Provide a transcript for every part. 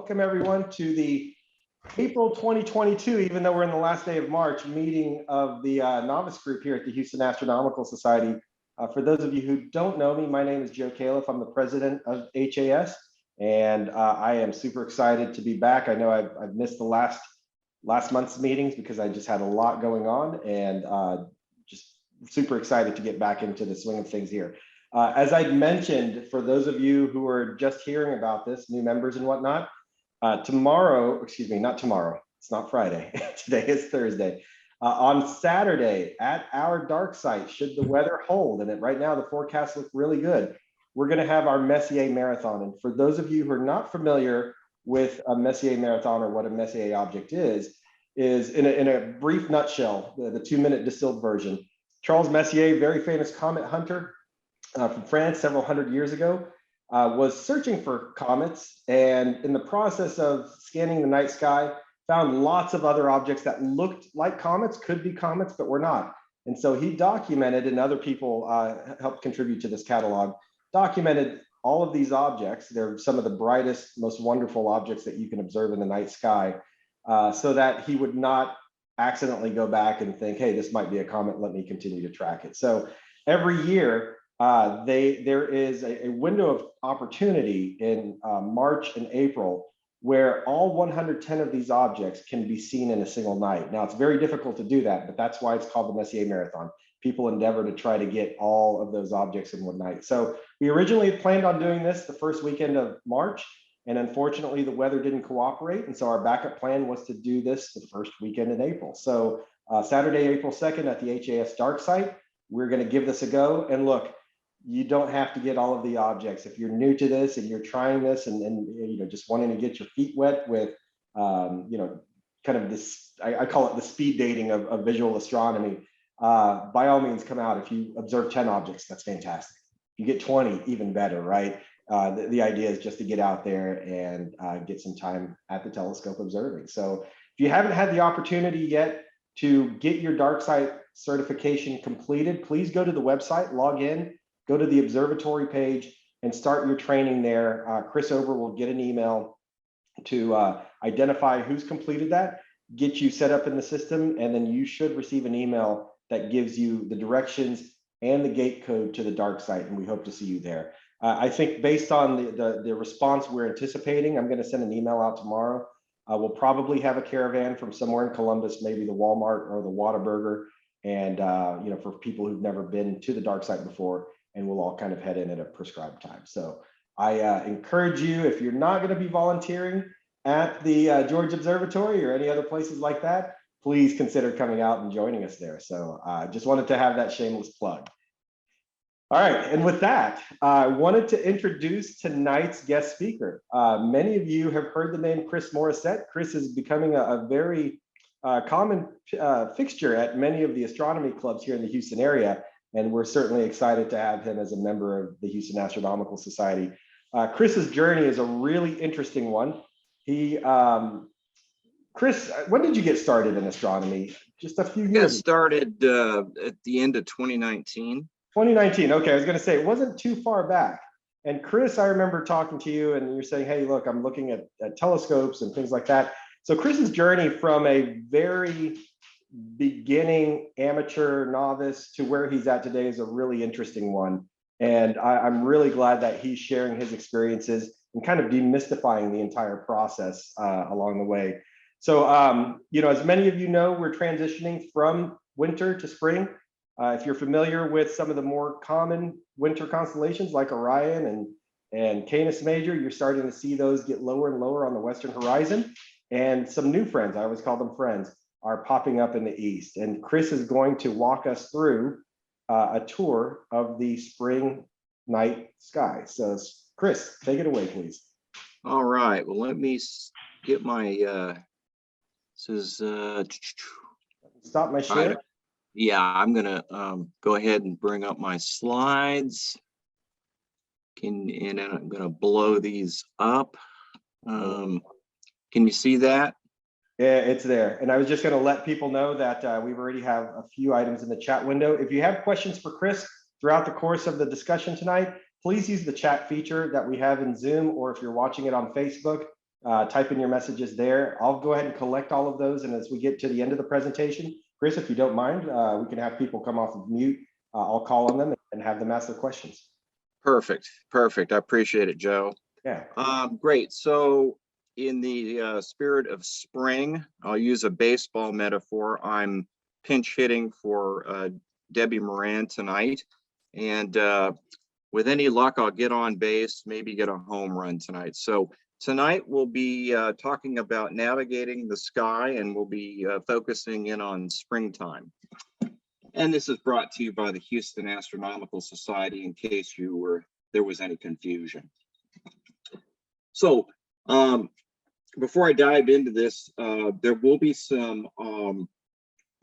welcome everyone to the April 2022, even though we're in the last day of March, meeting of the novice group here at the Houston Astronomical Society. For those of you who don't know me, my name is Joe Califf. I'm the president of HAS, and I am super excited to be back. I know I've missed the last month's meetings because I just had a lot going on, and just super excited to get back into the swing of things here. As I mentioned, for those of you who are just hearing about this, new members and whatnot, tomorrow, excuse me, not tomorrow, it's not Friday, today is Thursday. On Saturday at our dark site, should the weather hold, and right now the forecasts look really good, we're gonna have our Messier Marathon. And for those of you who are not familiar with a Messier Marathon or what a Messier object is in a brief nutshell, the 2-minute distilled version. Charles Messier, very famous comet hunter, from France several hundred years ago, was searching for comets, and in the process of scanning the night sky, found lots of other objects that looked like comets, could be comets, but were not. And so he documented, and other people helped contribute to this catalog, documented all of these objects. They're some of the brightest, most wonderful objects that you can observe in the night sky, so that he would not accidentally go back and think, hey, this might be a comet, let me continue to track it. So every year, there is a window of opportunity in March and April where all 110 of these objects can be seen in a single night. Now, it's very difficult to do that, but that's why it's called the Messier Marathon. People endeavor to try to get all of those objects in one night. So we originally had planned on doing this the first weekend of March, and unfortunately the weather didn't cooperate. And so our backup plan was to do this the first weekend in April. So Saturday, April 2nd at the HAS dark site, we're gonna give this a go. And look, you don't have to get all of the objects. If you're new to this and you're trying this and you know, just wanting to get your feet wet with, you know, kind of this, I call it the speed dating of visual astronomy, by all means come out. If you observe 10 objects, that's fantastic. If you get 20, even better, right? The idea is just to get out there and get some time at the telescope observing. So if you haven't had the opportunity yet to get your dark site certification completed, please go to the website, log in, go to the observatory page and start your training there. Chris Ober will get an email to identify who's completed that, get you set up in the system, and then you should receive an email that gives you the directions and the gate code to the dark site, and we hope to see you there. I think based on the response we're anticipating, I'm gonna send an email out tomorrow. We'll probably have a caravan from somewhere in Columbus, maybe the Walmart or the Whataburger, and you know, for people who've never been to the dark site before, and we'll all kind of head in at a prescribed time. So I encourage you, if you're not going to be volunteering at the George Observatory or any other places like that, please consider coming out and joining us there. So I just wanted to have that shameless plug. All right, and with that, I wanted to introduce tonight's guest speaker. Many of you have heard the name Chris Morrissette. Chris is becoming a very common fixture at many of the astronomy clubs here in the Houston area. And we're certainly excited to have him as a member of the Houston Astronomical Society. Chris's journey is a really interesting one. Chris, when did you get started in astronomy? Just a few years. I started at the end of 2019. 2019, okay, I was gonna say, it wasn't too far back. And Chris, I remember talking to you and you're saying, hey, look, I'm looking at telescopes and things like that. So Chris's journey from a very beginning amateur novice to where he's at today is a really interesting one, and I'm really glad that he's sharing his experiences and kind of demystifying the entire process along the way. So you know, as many of you know, we're transitioning from winter to spring. If you're familiar with some of the more common winter constellations like Orion and Canis Major, you're starting to see those get lower and lower on the western horizon, and some new friends, I always call them friends, are popping up in the east. And Chris is going to walk us through a tour of the spring night sky. So Chris, take it away, please. All right, well, let me get my, Stop my share. Yeah, I'm gonna go ahead and bring up my slides. And I'm gonna blow these up. Can you see that? Yeah, it's there. And I was just going to let people know that we already have a few items in the chat window. If you have questions for Chris throughout the course of the discussion tonight, please use the chat feature that we have in Zoom, or if you're watching it on Facebook, type in your messages there. I'll go ahead and collect all of those. And as we get to the end of the presentation, Chris, if you don't mind, we can have people come off of mute. I'll call on them and have them ask their questions. Perfect. Perfect. I appreciate it, Joe. Yeah. Great. So in the spirit of spring, I'll use a baseball metaphor. I'm pinch hitting for Debbie Moran tonight. And with any luck, I'll get on base, maybe get a home run tonight. So tonight we'll be talking about navigating the sky, and we'll be focusing in on springtime. And this is brought to you by the Houston Astronomical Society, in case there was any confusion. So before I dive into this, there will be some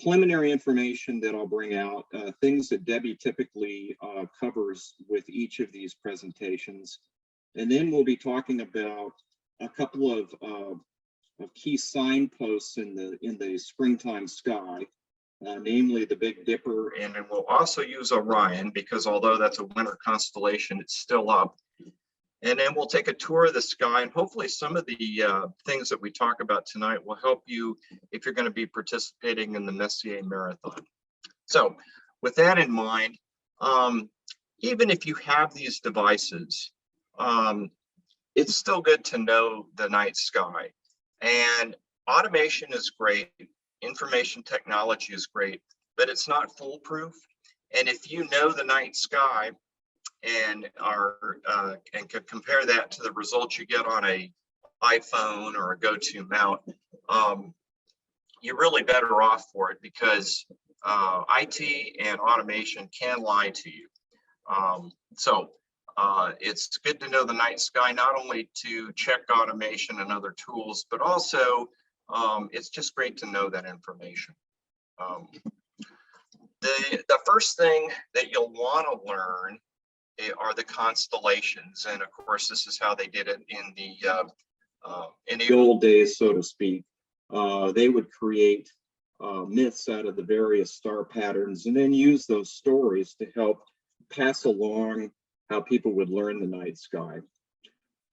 preliminary information that I'll bring out, things that Debbie typically covers with each of these presentations. And then we'll be talking about a couple of key signposts in the springtime sky, namely the Big Dipper, and then we'll also use Orion, because although that's a winter constellation, it's still up. And then we'll take a tour of the sky, and hopefully some of the things that we talk about tonight will help you if you're going to be participating in the Messier Marathon. So with that in mind, even if you have these devices, it's still good to know the night sky. And automation is great, information technology is great, but it's not foolproof. And if you know the night sky and can compare that to the results you get on a iPhone or a go-to mount, you're really better off for it, because IT and automation can lie to you. It's good to know the night sky, not only to check automation and other tools, but also it's just great to know that information. The first thing that you'll want to learn are the constellations, and of course this is how they did it in the old days, so to speak. They would create myths out of the various star patterns, and then use those stories to help pass along how people would learn the night sky.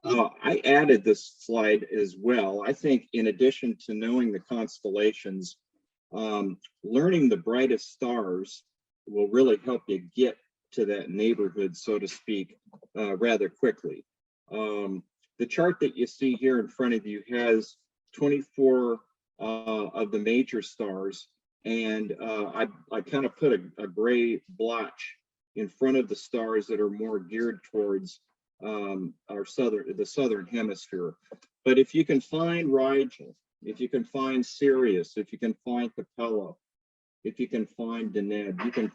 I added this slide as well. I think in addition to knowing the constellations, learning the brightest stars will really help you get to that neighborhood, so to speak, rather quickly. The chart that you see here in front of you has 24 of the major stars, and I kind of put a gray blotch in front of the stars that are more geared towards the southern hemisphere. But if you can find Rigel, if you can find Sirius, if you can find Capella, if you can find Deneb,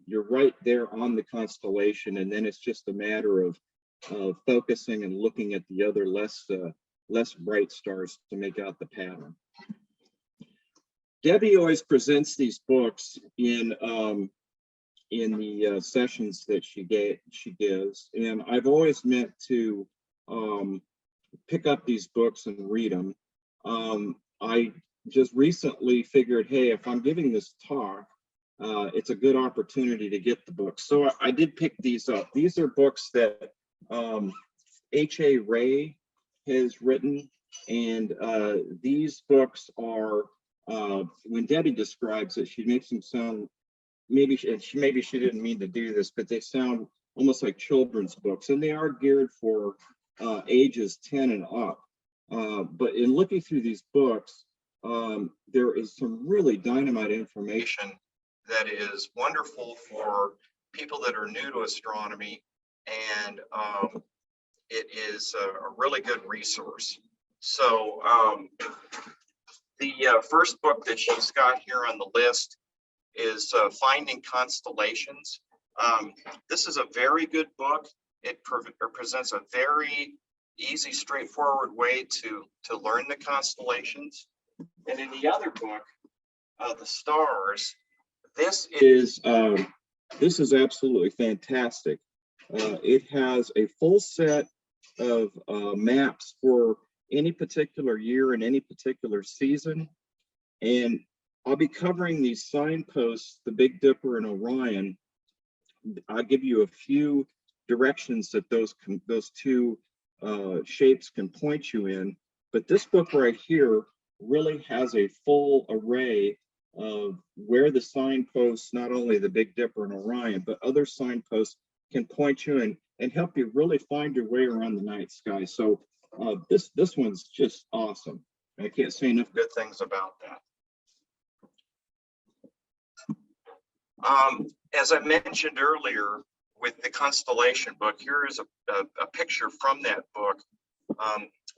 you're right there on the constellation, and then it's just a matter of focusing and looking at the other less bright stars to make out the pattern. Debbie always presents these books in the sessions that she gives, and I've always meant to pick up these books and read them. I just recently figured, hey, if I'm giving this talk, it's a good opportunity to get the books. So I did pick these up. These are books that H.A. Ray has written, and these books are, when Debbie describes it, she makes them sound, maybe she didn't mean to do this, but they sound almost like children's books, and they are geared for ages 10 and up. But in looking through these books, there is some really dynamite information that is wonderful for people that are new to astronomy, and it is a really good resource. So the first book that she's got here on the list is Finding Constellations. This is a very good book. It presents a very easy, straightforward way to learn the constellations. And in the other book, The Stars, this is absolutely fantastic. It has a full set of maps for any particular year and any particular season. And I'll be covering these signposts, the Big Dipper and Orion. I'll give you a few directions that those two shapes can point you in. But this book right here really has a full array of where the signposts, not only the Big Dipper and Orion, but other signposts can point you and help you really find your way around the night sky. So this one's just awesome. I can't say enough good things about that. As I mentioned earlier, with the constellation book, here is a picture from that book.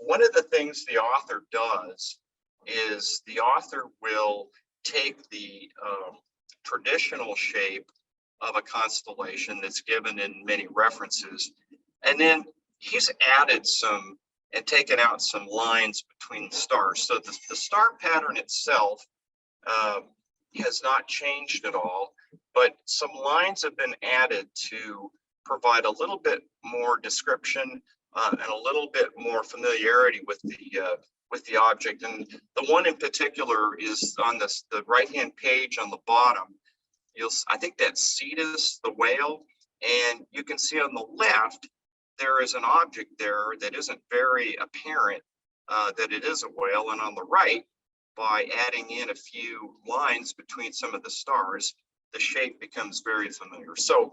One of the things the author does is the author will take the traditional shape of a constellation that's given in many references, and then he's added some and taken out some lines between the stars. So the star pattern itself has not changed at all, but some lines have been added to provide a little bit more description and a little bit more familiarity with the object. And the one in particular is on the right-hand page on the bottom. I think that's Cetus, the whale, and you can see on the left there is an object there that isn't very apparent that it is a whale, and on the right, by adding in a few lines between some of the stars, the shape becomes very familiar. So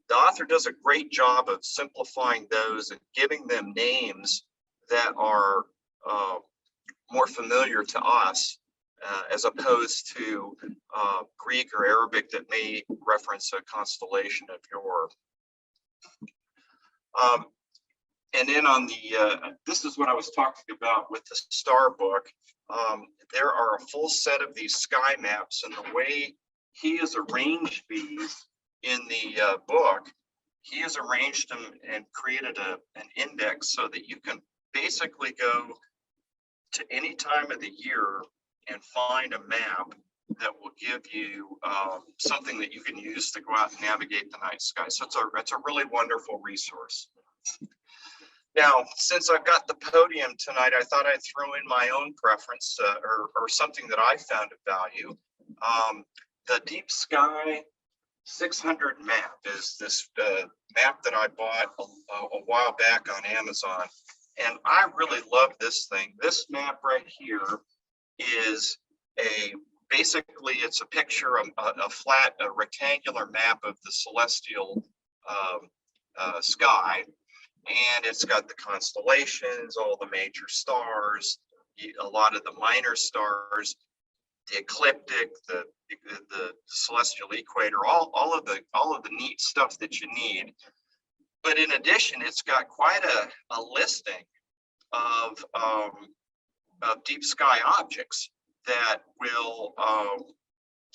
the author does a great job of simplifying those and giving them names that are more familiar to us, as opposed to Greek or Arabic that may reference a constellation of yore. And then on the, this is what I was talking about with the star book. There are a full set of these sky maps, and the way he has arranged these in the book, he has arranged them and created an index so that you can basically go to any time of the year and find a map that will give you something that you can use to go out and navigate the night sky. So it's a really wonderful resource. Now, since I've got the podium tonight, I thought I'd throw in my own preference or something that I found of value. The Deep Sky 600 map is this map that I bought a while back on Amazon. And I really love this thing. This map right here is basically it's a picture of a flat, rectangular map of the celestial sky. And it's got the constellations, all the major stars, a lot of the minor stars, the ecliptic, the celestial equator, all of the neat stuff that you need. But in addition, it's got quite a listing of deep sky objects that will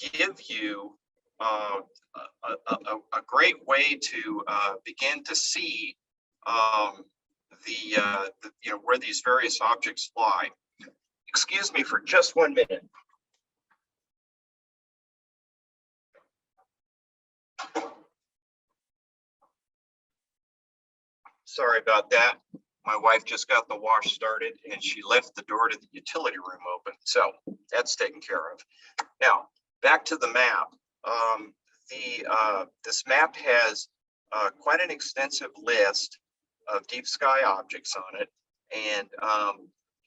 give you a great way to begin to see where these various objects lie. Excuse me for just 1 minute. Sorry about that. My wife just got the wash started and she left the door to the utility room open. So that's taken care of. Now, back to the map. This map has quite an extensive list of deep sky objects on it. And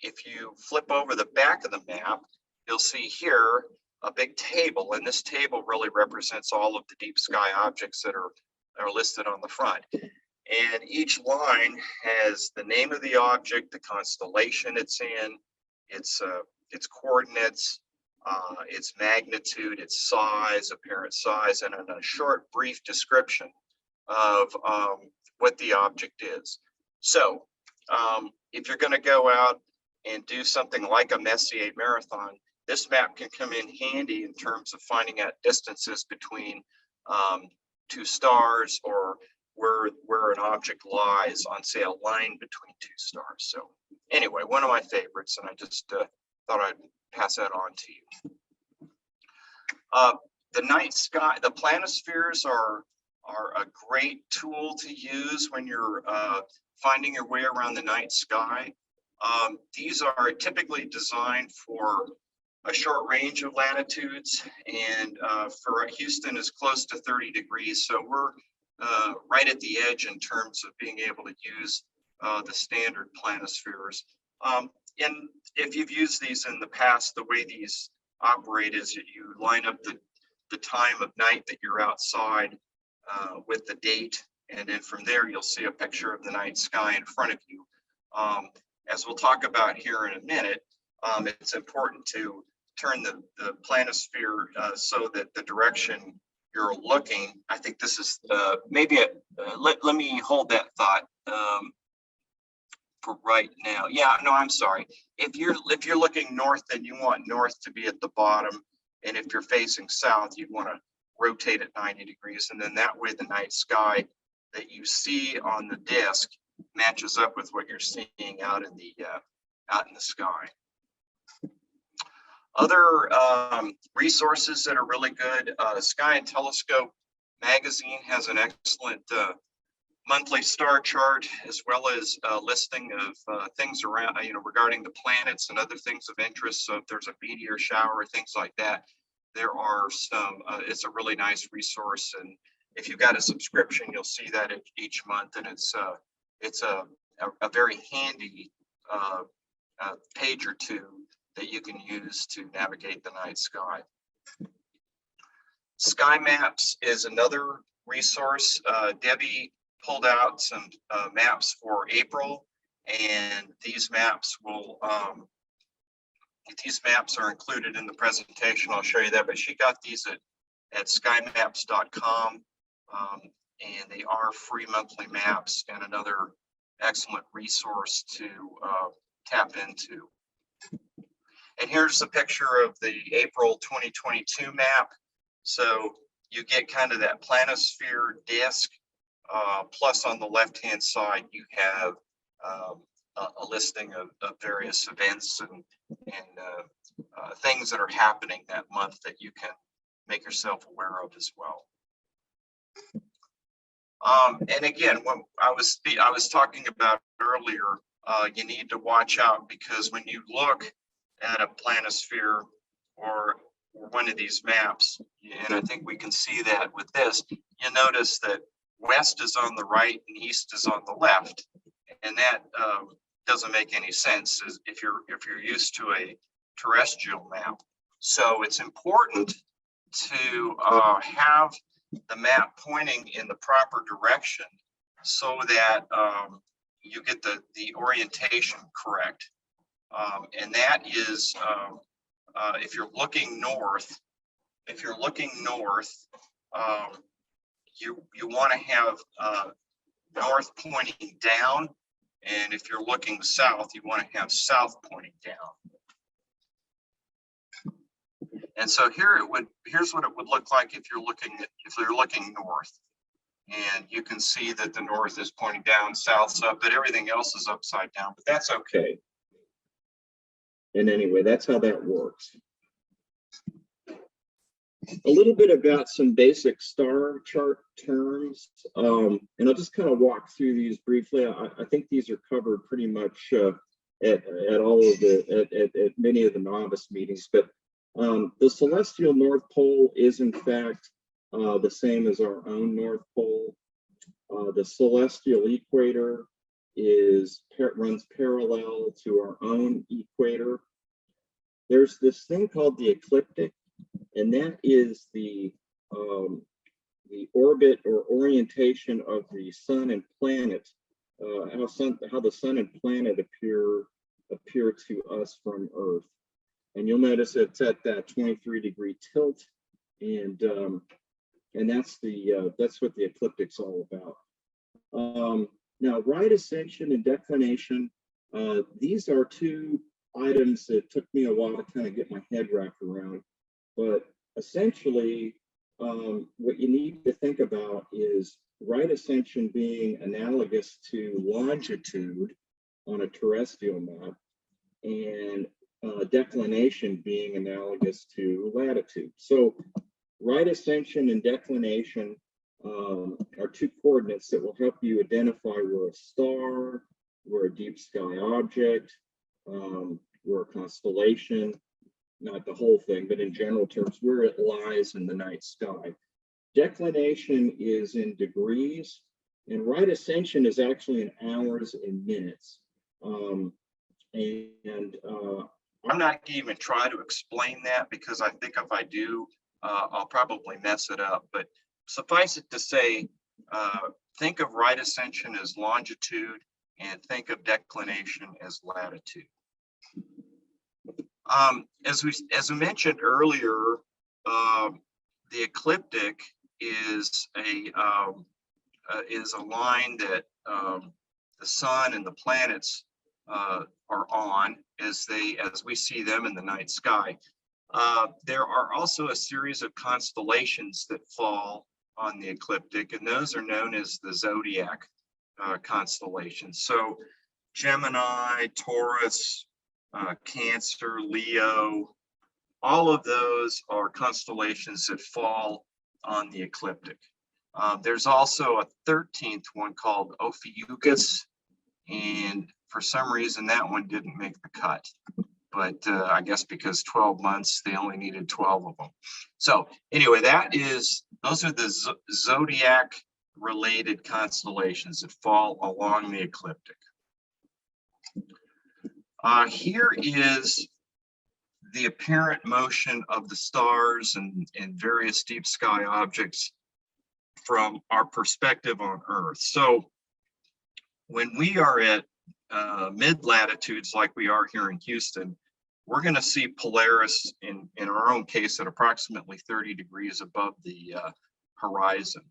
if you flip over the back of the map, you'll see here a big table. And this table really represents all of the deep sky objects that are listed on the front. And each line has the name of the object, the constellation it's in, its coordinates, its magnitude, its size, apparent size, and a short, brief description of what the object is. So if you're going to go out and do something like a Messier Marathon, this map can come in handy in terms of finding out distances between two stars, or where an object lies on, say, a line between two stars. So anyway, one of my favorites, and I just thought I'd pass that on to you. The night sky, the planispheres are a great tool to use when you're finding your way around the night sky. These are typically designed for a short range of latitudes, and for Houston is close to 30 degrees. So we're right at the edge in terms of being able to use the standard planispheres. if you've used these in the past, the way these operate is that you line up the time of night that you're outside with the date, and then from there you'll see a picture of the night sky in front of you. As we'll talk about here in a minute, it's important to turn the planisphere so that the direction you're looking, I think this is let me hold that thought for right now. Yeah, no, I'm sorry. If you're looking north, then you want north to be at the bottom, and if you're facing south, you'd want to rotate it 90 degrees, and then that way the night sky that you see on the disk matches up with what you're seeing out in the sky. Other resources that are really good, Sky and Telescope magazine has an excellent monthly star chart, as well as a listing of things around, regarding the planets and other things of interest. So if there's a meteor shower or things like that, there are some, it's a really nice resource. And if you've got a subscription, you'll see that each month, and it's a very handy page or two that you can use to navigate the night sky. Sky Maps is another resource. Debbie pulled out some maps for April, and these maps are included in the presentation. I'll show you that, but she got these at skymaps.com, and they are free monthly maps and another excellent resource to tap into. And here's the picture of the April 2022 map. So you get kind of that planisphere disk, plus on the left-hand side, you have a listing of various events and things that are happening that month that you can make yourself aware of as well. And again, when I was talking about earlier, you need to watch out, because when you look at a planisphere or one of these maps, and I think we can see that with this, you notice that west is on the right and east is on the left, and that doesn't make any sense if you're used to a terrestrial map. So it's important to have the map pointing in the proper direction so that you get the orientation correct. And that is, if you're looking north, you want to have north pointing down, and if you're looking south, you want to have south pointing down. And so here's what it would look like if you're looking north, and you can see that the north is pointing down, south's up, but everything else is upside down. But that's okay. And anyway, that's how that works. A little bit about some basic star chart terms, and I'll just kind of walk through these briefly. I think these are covered pretty much at many of the novice meetings, but the celestial North Pole is in fact the same as our own North Pole. The celestial equator runs parallel to our own equator. There's this thing called the ecliptic, and that is the orbit or orientation of the sun and planet, how the sun and planet appear to us from Earth. And you'll notice it's at that 23-degree tilt, and that's what the ecliptic's all about. Now, right ascension and declination, these are two items that took me a while to kind of get my head wrapped around. But essentially, what you need to think about is right ascension being analogous to longitude on a terrestrial map, and declination being analogous to latitude. So right ascension and declination are two coordinates that will help you identify where a star, where a deep sky object, where a constellation, not the whole thing, but in general terms, where it lies in the night sky. Declination is in degrees, and right ascension is actually in hours and minutes. And I'm not gonna even try to explain that because I think if I do, I'll probably mess it up. But suffice it to say, think of right ascension as longitude and think of declination as latitude. As we mentioned earlier, the ecliptic is a line that the sun and the planets are on as we see them in the night sky. There are also a series of constellations that fall on the ecliptic, and those are known as the Zodiac constellations. So Gemini, Taurus, Cancer, Leo, all of those are constellations that fall on the ecliptic. There's also a 13th one called Ophiuchus, and for some reason that one didn't make the cut. But I guess because 12 months, they only needed 12 of them. So anyway, those are the zodiac related constellations that fall along the ecliptic. Here is the apparent motion of the stars and various deep sky objects from our perspective on Earth. So when we are at mid latitudes like we are here in Houston, we're going to see Polaris in our own case at approximately 30 degrees above the horizon.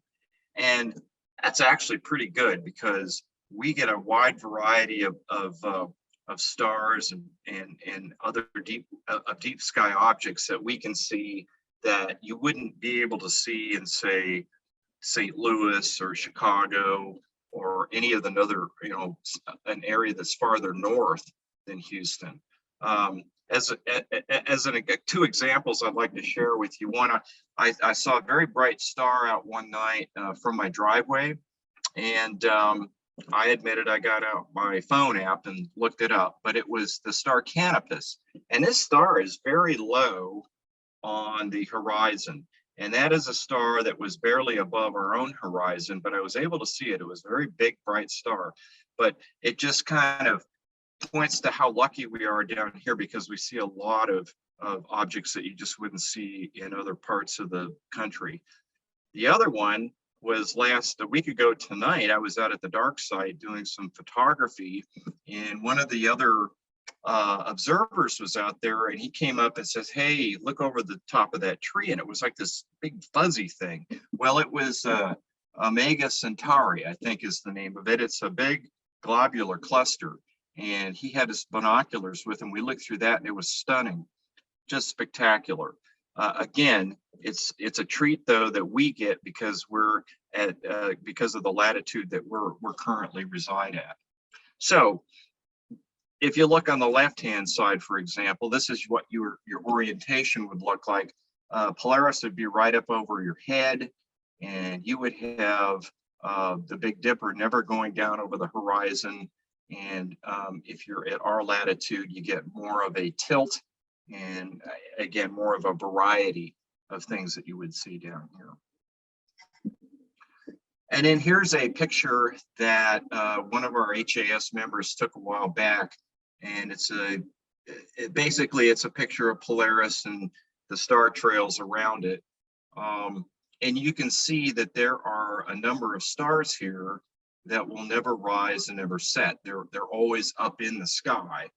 And that's actually pretty good because we get a wide variety of stars and other deep sky objects that we can see that you wouldn't be able to see in, say, St. Louis or Chicago or any of the other, an area that's farther north than Houston. Two examples I'd like to share with you. One, I saw a very bright star out one night from my driveway, and I admitted I got out my phone app and looked it up, but it was the star Canopus. And this star is very low on the horizon. And that is a star that was barely above our own horizon, but I was able to see it. It was a very big, bright star, but it just kind of points to how lucky we are down here because we see a lot of objects that you just wouldn't see in other parts of the country. The other one was a week ago tonight. I was out at the dark side doing some photography, and one of the other observers was out there, and he came up and says, "Hey, look over the top of that tree," and it was like this big fuzzy thing. Well, it was Omega Centauri, I think is the name of it. It's a big globular cluster, and he had his binoculars with him. We looked through that, and it was stunning, just spectacular. Again, it's a treat though that we get because we're at because of the latitude that we're currently reside at. So if you look on the left-hand side, for example, this is what your orientation would look like. Polaris would be right up over your head, and you would have the Big Dipper never going down over the horizon. And if you're at our latitude, you get more of a tilt and again, more of a variety of things that you would see down here. And then here's a picture that one of our HAS members took a while back. And basically it's a picture of Polaris and the star trails around it. And you can see that there are a number of stars here that will never rise and never set. They're always up in the sky.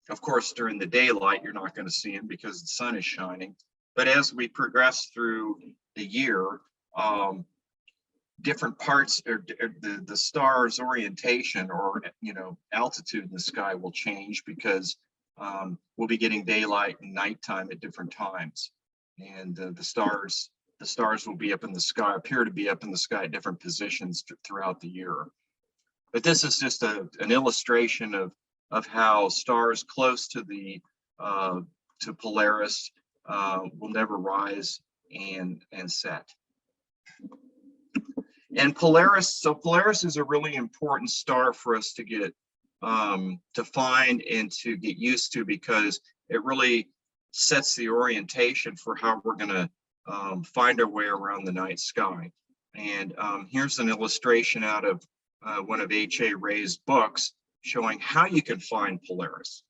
Of course, during the daylight, you're not going to see them because the sun is shining. But as we progress through the year, different parts or the star's orientation or altitude in the sky will change because we'll be getting daylight and nighttime at different times, and the stars will be up in the sky, appear to be up in the sky at different positions throughout the year. But this is just an illustration of how stars close to the to Polaris will never rise and set. And Polaris is a really important star for us to get to find and to get used to, because it really sets the orientation for how we're going to find our way around the night sky. And here's an illustration out of one of H.A. Ray's books showing how you can find Polaris.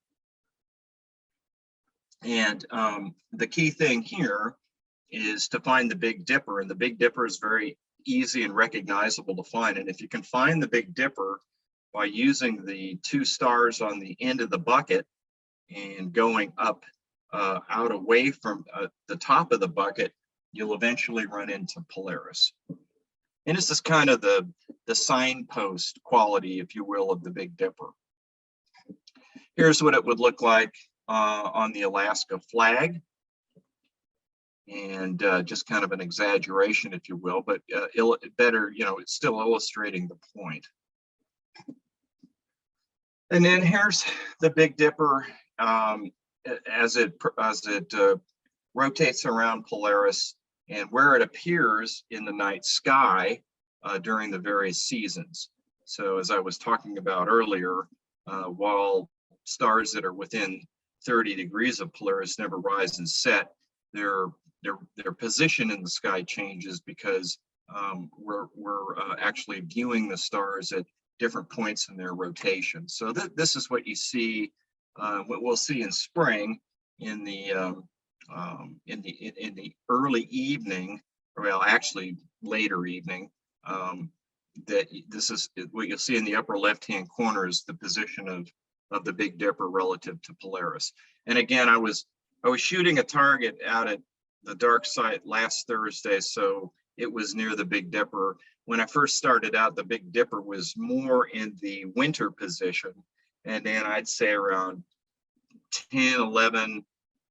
And the key thing here is to find the Big Dipper, and the Big Dipper is very easy and recognizable to find. And if you can find the Big Dipper by using the two stars on the end of the bucket and going up out away from the top of the bucket, you'll eventually run into Polaris. And this is kind of the signpost quality, if you will, of the Big Dipper. Here's what it would look like on the Alaska flag. And just kind of an exaggeration, if you will, but better, you know, it's still illustrating the point. And then here's the Big Dipper as it rotates around Polaris and where it appears in the night sky during the various seasons. So as I was talking about earlier, while stars that are within 30 degrees of Polaris never rise and set, their position in the sky changes because we're actually viewing the stars at different points in their rotation. So this is what you see, what we'll see in spring in the early evening, or well, actually later evening. That this is what you'll see in the upper left-hand corner is the position of the Big Dipper relative to Polaris. And again, I was shooting a target out at the dark side last Thursday, so it was near the Big Dipper. When I first started out, the Big Dipper was more in the winter position, and then I'd say around 10, 11,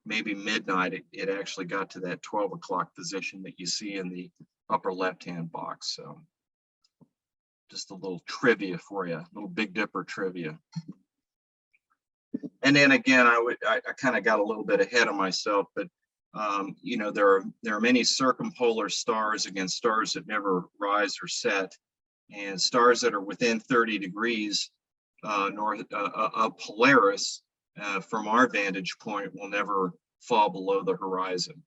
maybe midnight, it actually got to that 12 o'clock position that you see in the upper left-hand box. So just a little trivia for you, a little Big Dipper trivia. And then again, I kind of got a little bit ahead of myself, but you know, there are many circumpolar stars, again, stars that never rise or set, and stars that are within 30 degrees north of Polaris, from our vantage point, will never fall below the horizon.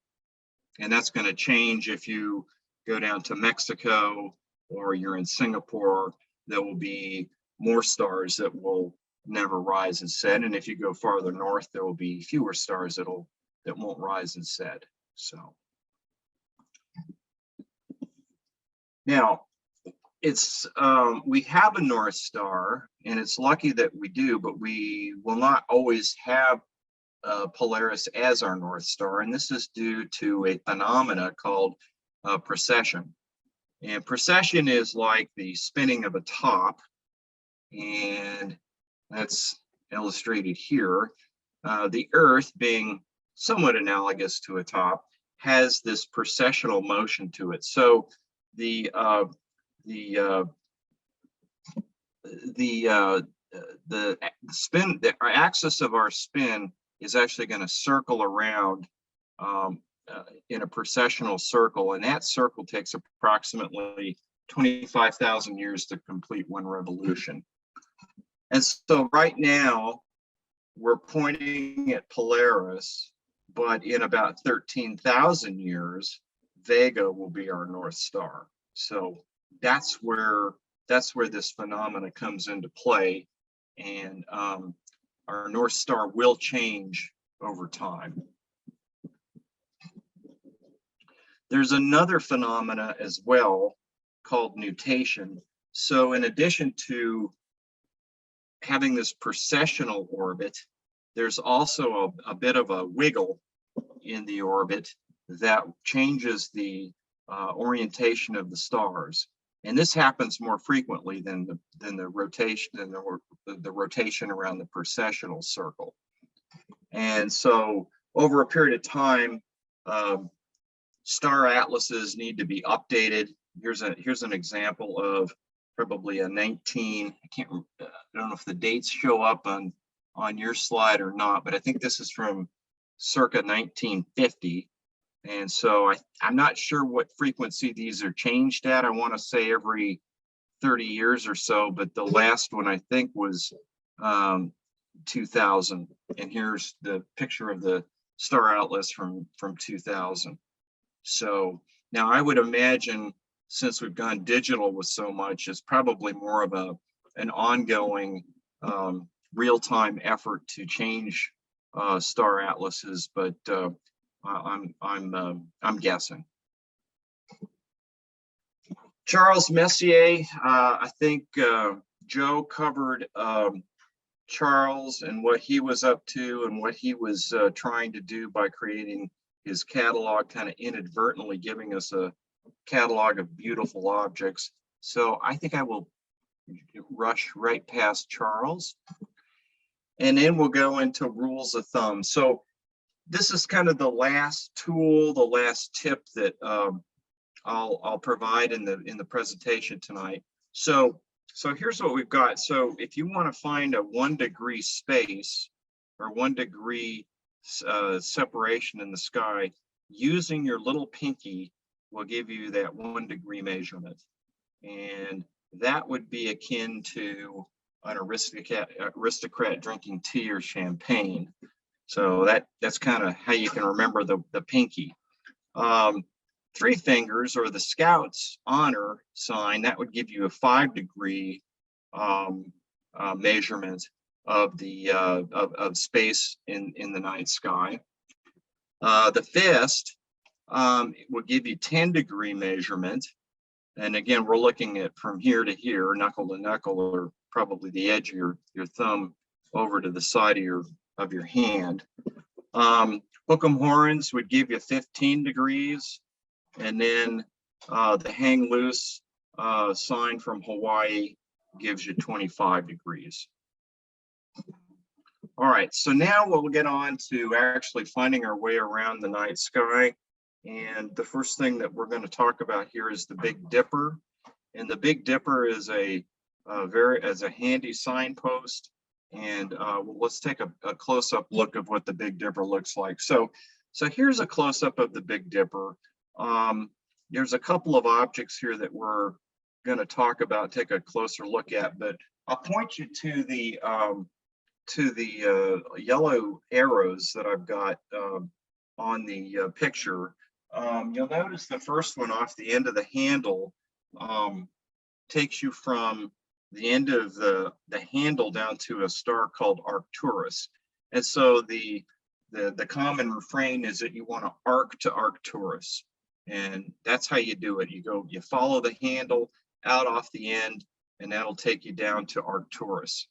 And that's going to change if you go down to Mexico or you're in Singapore. There will be more stars that will never rise and set, and if you go farther north, there will be fewer stars that won't rise and set. So now it's we have a North Star, and it's lucky that we do, but we will not always have Polaris as our North Star, and this is due to a phenomena called precession. And precession is like the spinning of a top, and that's illustrated here. The Earth, being somewhat analogous to a top, has this precessional motion to it. So the spin, the axis of our spin is actually going to circle around in a precessional circle, and that circle takes approximately 25,000 years to complete one revolution. And so right now we're pointing at Polaris, but in about 13,000 years, Vega will be our North Star. So that's where this phenomena comes into play, and our North Star will change over time. There's another phenomena as well called nutation. So in addition to having this precessional orbit, there's also a bit of a wiggle in the orbit that changes the orientation of the stars. And this happens more frequently than the rotation around the precessional circle. And so over a period of time, star atlases need to be updated. Here's an example of probably a 19, I don't know if the dates show up on your slide or not, but I think this is from circa 1950. And so I'm not sure what frequency these are changed at. I want to say every 30 years or so, but the last one I think was 2000. And here's the picture of the star atlas from 2000. So now I would imagine, since we've gone digital with so much, it's probably more of an ongoing real-time effort to change star atlases, but I'm guessing. Charles Messier, I think Joe covered Charles and what he was up to and what he was trying to do by creating his catalog, kind of inadvertently giving us a catalog of beautiful objects. So I think I will rush right past Charles, and then we'll go into rules of thumb. So this is kind of the last tool, the last tip that I'll provide in the presentation tonight. So here's what we've got. So if you want to find a 1 degree space or 1 degree separation in the sky, using your little pinky will give you that 1 degree measurement. And that would be akin to an aristocrat drinking tea or champagne. So that's kind of how you can remember the pinky. 3 fingers, or the Scout's honor sign, that would give you a 5 degree measurement of the of space in the night sky. The fist will give you 10 degree measurement, and again we're looking at from here to here, knuckle to knuckle, or probably the edge of your thumb over to the side of your hand. Hook'em horns would give you 15 degrees. And then the hang loose sign from Hawaii gives you 25 degrees. All right, so now we'll get on to actually finding our way around the night sky. And the first thing that we're going to talk about here is the Big Dipper. And the Big Dipper is a handy signpost. And let's take a close-up look of what the Big Dipper looks like. So here's a close-up of the Big Dipper. There's a couple of objects here that we're going to talk about, take a closer look at, but I'll point you to the yellow arrows that I've got on the picture. You'll notice the first one off the end of the handle takes you from the end of the handle down to a star called Arcturus. And so the common refrain is that you want to arc to Arcturus. And that's how you do it. You follow the handle out off the end, and that'll take you down to Arcturus.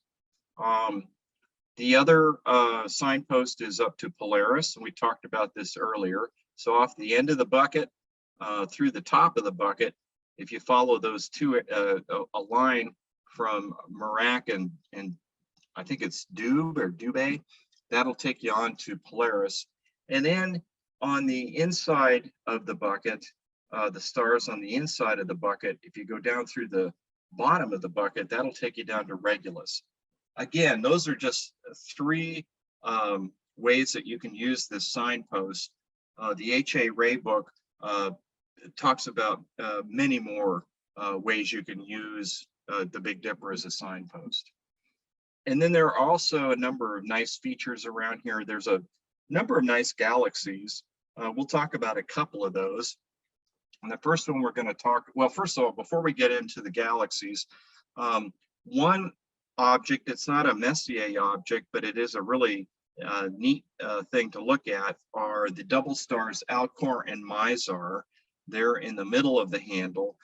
The other signpost is up to Polaris, and we talked about this earlier. So off the end of the bucket through the top of the bucket, if you follow those two, a line from Merak and I think it's Dubhe, that'll take you on to Polaris. And then on the inside of the bucket, the stars on the inside of the bucket, if you go down through the bottom of the bucket, that'll take you down to Regulus. Again, those are just 3 ways that you can use this signpost. The H.A. Ray book talks about many more ways you can use the Big Dipper as a signpost. And then there are also a number of nice features around here. There's a number of nice galaxies. We'll talk about a couple of those. And the first one we're going to talk, well, first of all, before we get into the galaxies, one object, it's not a Messier object, but it is a really neat thing to look at, are the double stars Alcorn and Mizar. They're in the middle of the handle.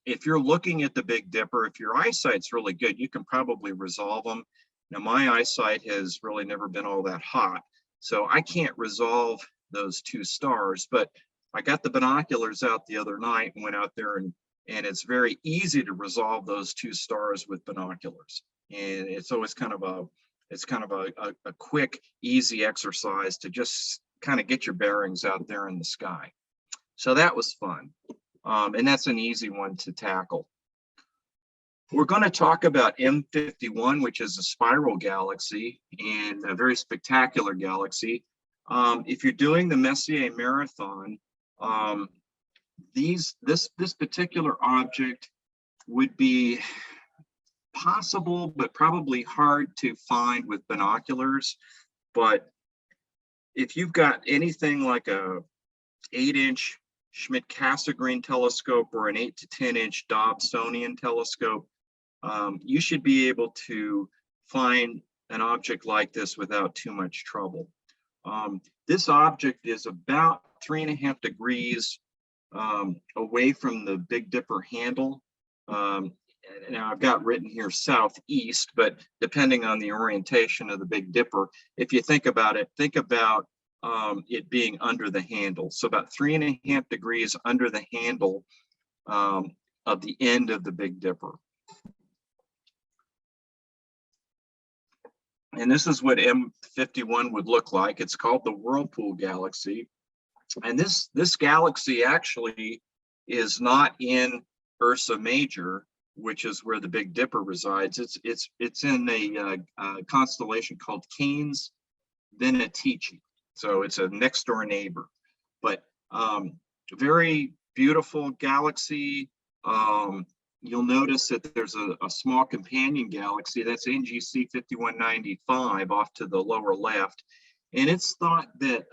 If you're looking at the Big Dipper, if your eyesight's really good, you can probably resolve them. Now, my eyesight has really never been all that hot, so I can't resolve those 2 stars, but I got the binoculars out the other night and went out there, and it's very easy to resolve those 2 stars with binoculars. And it's always kind of a quick, easy exercise to just kind of get your bearings out there in the sky. So that was fun. And that's an easy one to tackle. We're going to talk about M81, which is a spiral galaxy and a very spectacular galaxy. If you're doing the Messier Marathon, this particular object would be possible, but probably hard to find with binoculars. But if you've got anything like a 8-inch Schmidt-Cassegrain telescope or an 8 to 10-inch Dobsonian telescope, you should be able to find an object like this without too much trouble. This object is about 3.5 degrees away from the Big Dipper handle. Now I've got written here southeast, but depending on the orientation of the Big Dipper, if you think about it, think about it being under the handle. So about 3.5 degrees under the handle of the end of the Big Dipper. And this is what M51 would look like. It's called the Whirlpool Galaxy. And this galaxy actually is not in Ursa Major, which is where the Big Dipper resides. It's in a constellation called Canis Minor. So it's a next door neighbor, but very beautiful galaxy. You'll notice that there's a small companion galaxy, that's NGC 5195 off to the lower left. And it's thought that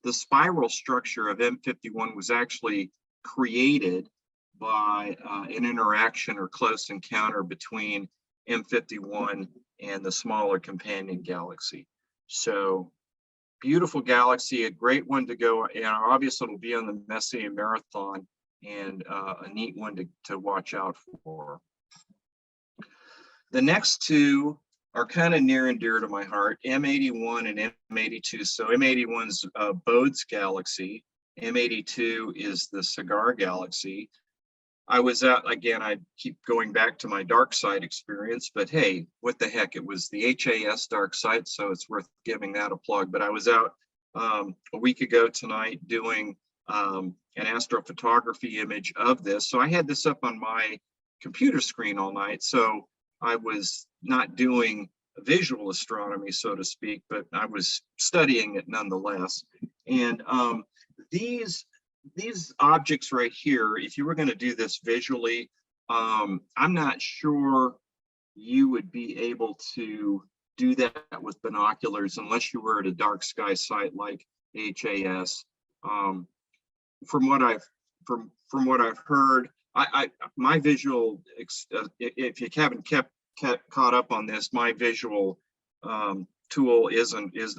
the spiral structure of M51 was actually created by an interaction or close encounter between M51 and the smaller companion galaxy. So beautiful galaxy, a great one to go, and obviously it'll be on the Messier Marathon, and a neat one to watch out for. The next two are kind of near and dear to my heart, M81 and M82. So M81's Bode's Galaxy, M82 is the Cigar Galaxy. I was out, again, I keep going back to my dark side experience, but hey, what the heck, it was the HAS dark side, so it's worth giving that a plug. But I was out a week ago tonight doing an astrophotography image of this. So I had this up on my computer screen all night. So I was not doing visual astronomy, so to speak, but I was studying it nonetheless. And these objects right here, if you were going to do this visually, I'm not sure you would be able to do that with binoculars unless you were at a dark sky site like HAS. From what I've heard, my visual, if you haven't kept caught up on this, my visual tool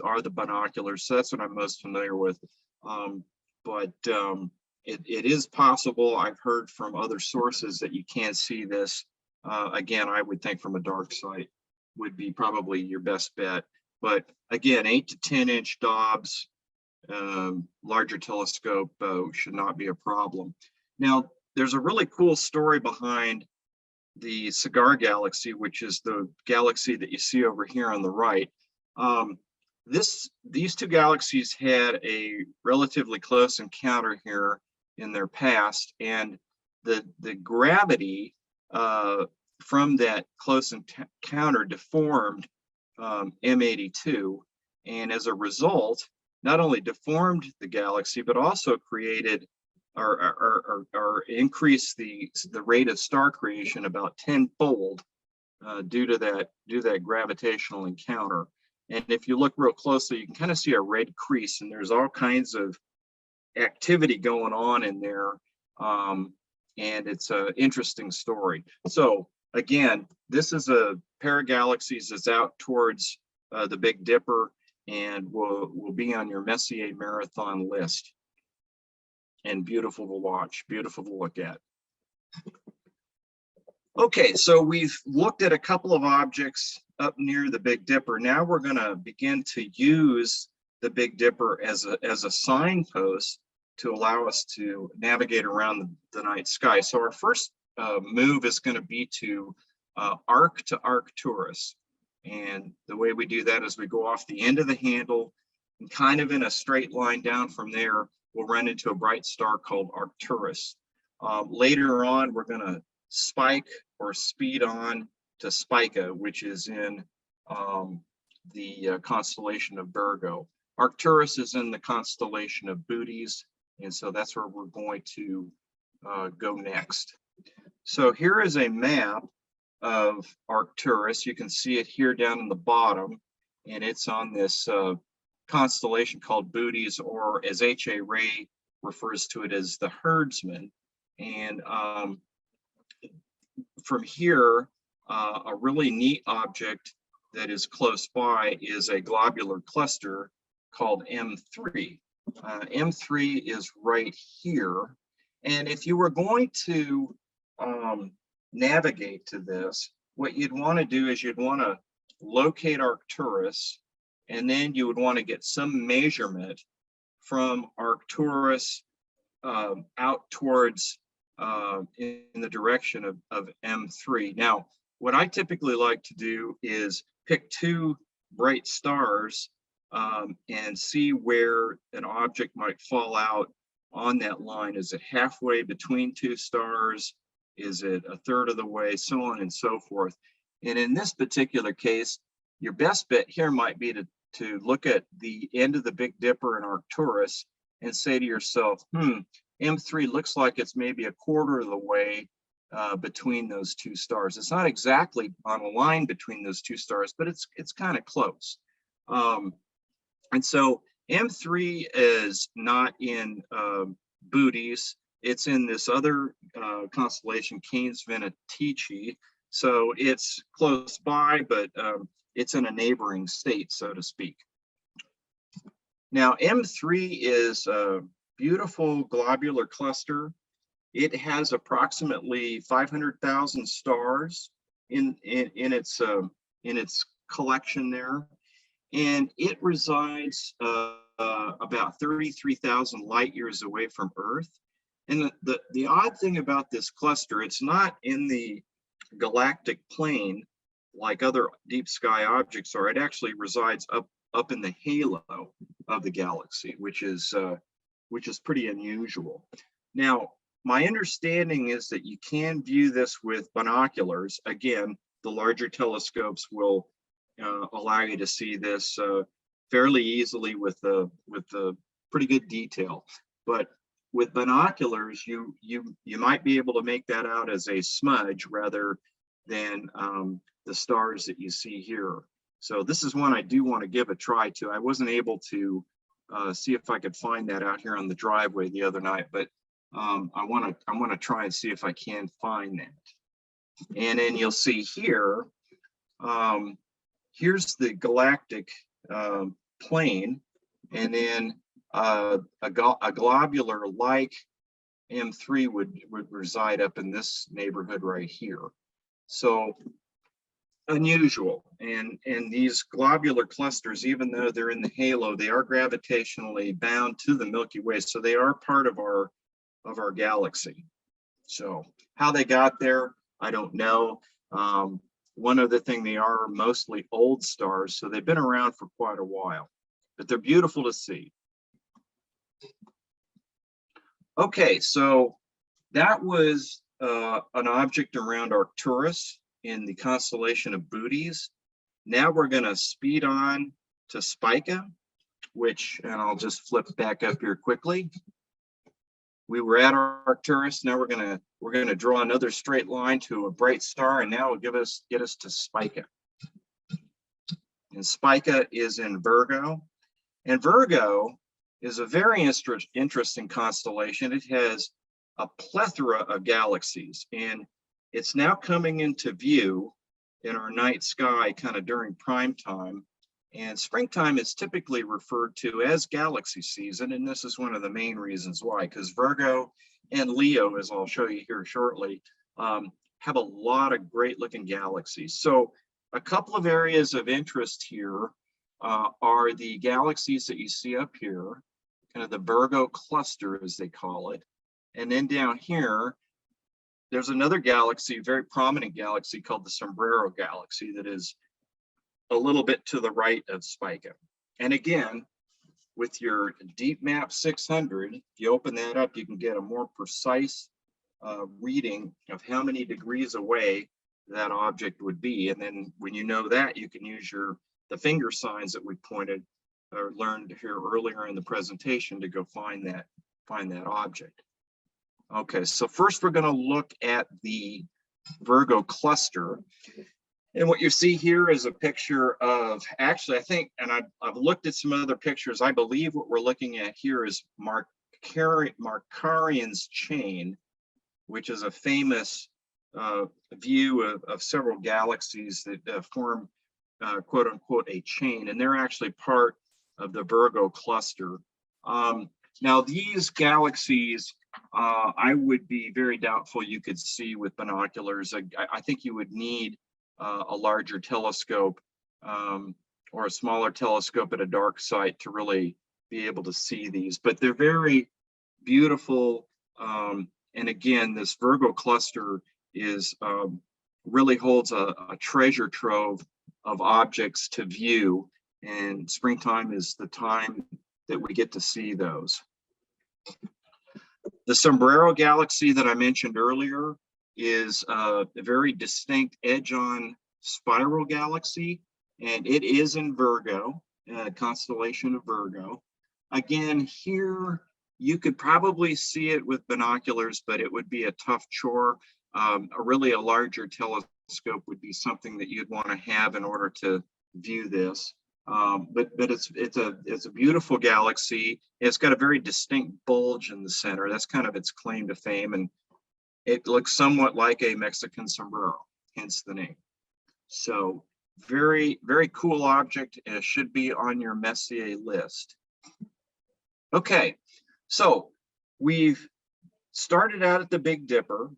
are the binoculars. So that's what I'm most familiar with. But it is possible. I've heard from other sources that you can't see this. Again, I would think from a dark site would be probably your best bet. But again, 8 to 10 inch Dobbs, larger telescope should not be a problem. Now, there's a really cool story behind the Cigar Galaxy, which is the galaxy that you see over here on the right. These two galaxies had a relatively close encounter here in their past, and the gravity from that close encounter deformed M82, and as a result, not only deformed the galaxy, but also created or increased the rate of star creation about 10-fold due to that gravitational encounter. And if you look real closely, you can kind of see a red crease, and there's all kinds of activity going on in there. And it's an interesting story. So again, this is a pair of galaxies that's out towards the Big Dipper, and will be on your Messier Marathon list. And beautiful to watch, beautiful to look at. Okay, so we've looked at a couple of objects up near the Big Dipper. Now we're going to begin to use the Big Dipper as a signpost to allow us to navigate around the night sky. So our first move is going to be to Arcturus. And the way we do that is we go off the end of the handle and kind of in a straight line down from there, we'll run into a bright star called Arcturus. Later on, we're going to spike or speed on to Spica, which is in the constellation of Virgo. Arcturus is in the constellation of Bootes, and so that's where we're going to go next. So here is a map of Arcturus. You can see it here down in the bottom, and it's on this constellation called Bootes, or as H.A. Ray refers to it as the herdsman. And from here, a really neat object that is close by is a globular cluster called M3. M3 is right here. And if you were going to navigate to this, what you'd want to do is you'd want to locate Arcturus, and then you would want to get some measurement from Arcturus out towards in the direction of M3. Now, what I typically like to do is pick two bright stars and see where an object might fall out on that line. Is it halfway between two stars? Is it a third of the way? So on and so forth. And in this particular case, your best bet here might be to look at the end of the Big Dipper and Arcturus and say to yourself, M3 looks like it's maybe a quarter of the way between those two stars. It's not exactly on a line between those two stars, but it's kind of close. And so M3 is not in Bootes. It's in this other constellation, Canis Minor. So it's close by, but it's in a neighboring state, so to speak. Now, M3 is a beautiful globular cluster. It has approximately 500,000 stars in its collection there, and it resides about 33,000 light years away from Earth. And the odd thing about this cluster, it's not in the galactic plane like other deep sky objects are. It actually resides up in the halo of the galaxy, which is pretty unusual. Now, my understanding is that you can view this with binoculars. Again, the larger telescopes will allow you to see this fairly easily with pretty good detail. But with binoculars, you might be able to make that out as a smudge rather than the stars that you see here. So this is one I do want to give a try to. I wasn't able to see if I could find that out here on the driveway the other night, but I want to try and see if I can find that. And then you'll see here, here's the galactic plane, and then a globular like M3 would reside up in this neighborhood right here. So unusual. And these globular clusters, even though they're in the halo, they are gravitationally bound to the Milky Way, so they are part of our galaxy. So how they got there, I don't know. One other thing, they are mostly old stars, so they've been around for quite a while, but they're beautiful to see. Okay, so that was an object around Arcturus in the constellation of Bootes. Now we're going to speed on to Spica, which, and I'll just flip back up here quickly. We were at Arcturus. Now we're gonna draw another straight line to a bright star, and now it'll get us to Spica. And Spica is in Virgo, and Virgo is a very interesting constellation. It has a plethora of galaxies, and it's now coming into view in our night sky kind of during prime time. And springtime is typically referred to as galaxy season, and this is one of the main reasons why, because Virgo and Leo, as I'll show you here shortly, have a lot of great looking galaxies. So a couple of areas of interest here are the galaxies that you see up here, kind of the Virgo Cluster as they call it. And then down here, there's another galaxy, very prominent galaxy called the Sombrero Galaxy that is a little bit to the right of Spica. And again, with your Deep Map 600, if you open that up, you can get a more precise reading of how many degrees away that object would be. And then when you know that, you can use the finger signs that we learned here earlier in the presentation to go find that object. Okay, so first we're going to look at the Virgo cluster. And what you see here is a picture of, actually, I think, and I've looked at some other pictures. I believe what we're looking at here is Markarian's chain, which is a famous view of several galaxies that form quote unquote a chain, and they're actually part of the Virgo cluster. Now these galaxies, I would be very doubtful you could see with binoculars. I think you would need a larger telescope or a smaller telescope at a dark site to really be able to see these, but they're very beautiful. And again, this Virgo cluster is really holds a treasure trove of objects to view, and springtime is the time that we get to see those. The Sombrero Galaxy that I mentioned earlier is a very distinct edge-on spiral galaxy, and it is in Virgo, constellation of Virgo. Again, here you could probably see it with binoculars, but it would be a tough chore. Really a larger telescope would be something that you'd want to have in order to view this. But it's a beautiful galaxy. It's got a very distinct bulge in the center. That's kind of its claim to fame, and it looks somewhat like a Mexican sombrero, hence the name. So very, very cool object, and it should be on your Messier list. Okay, so we've started out at the Big Dipper.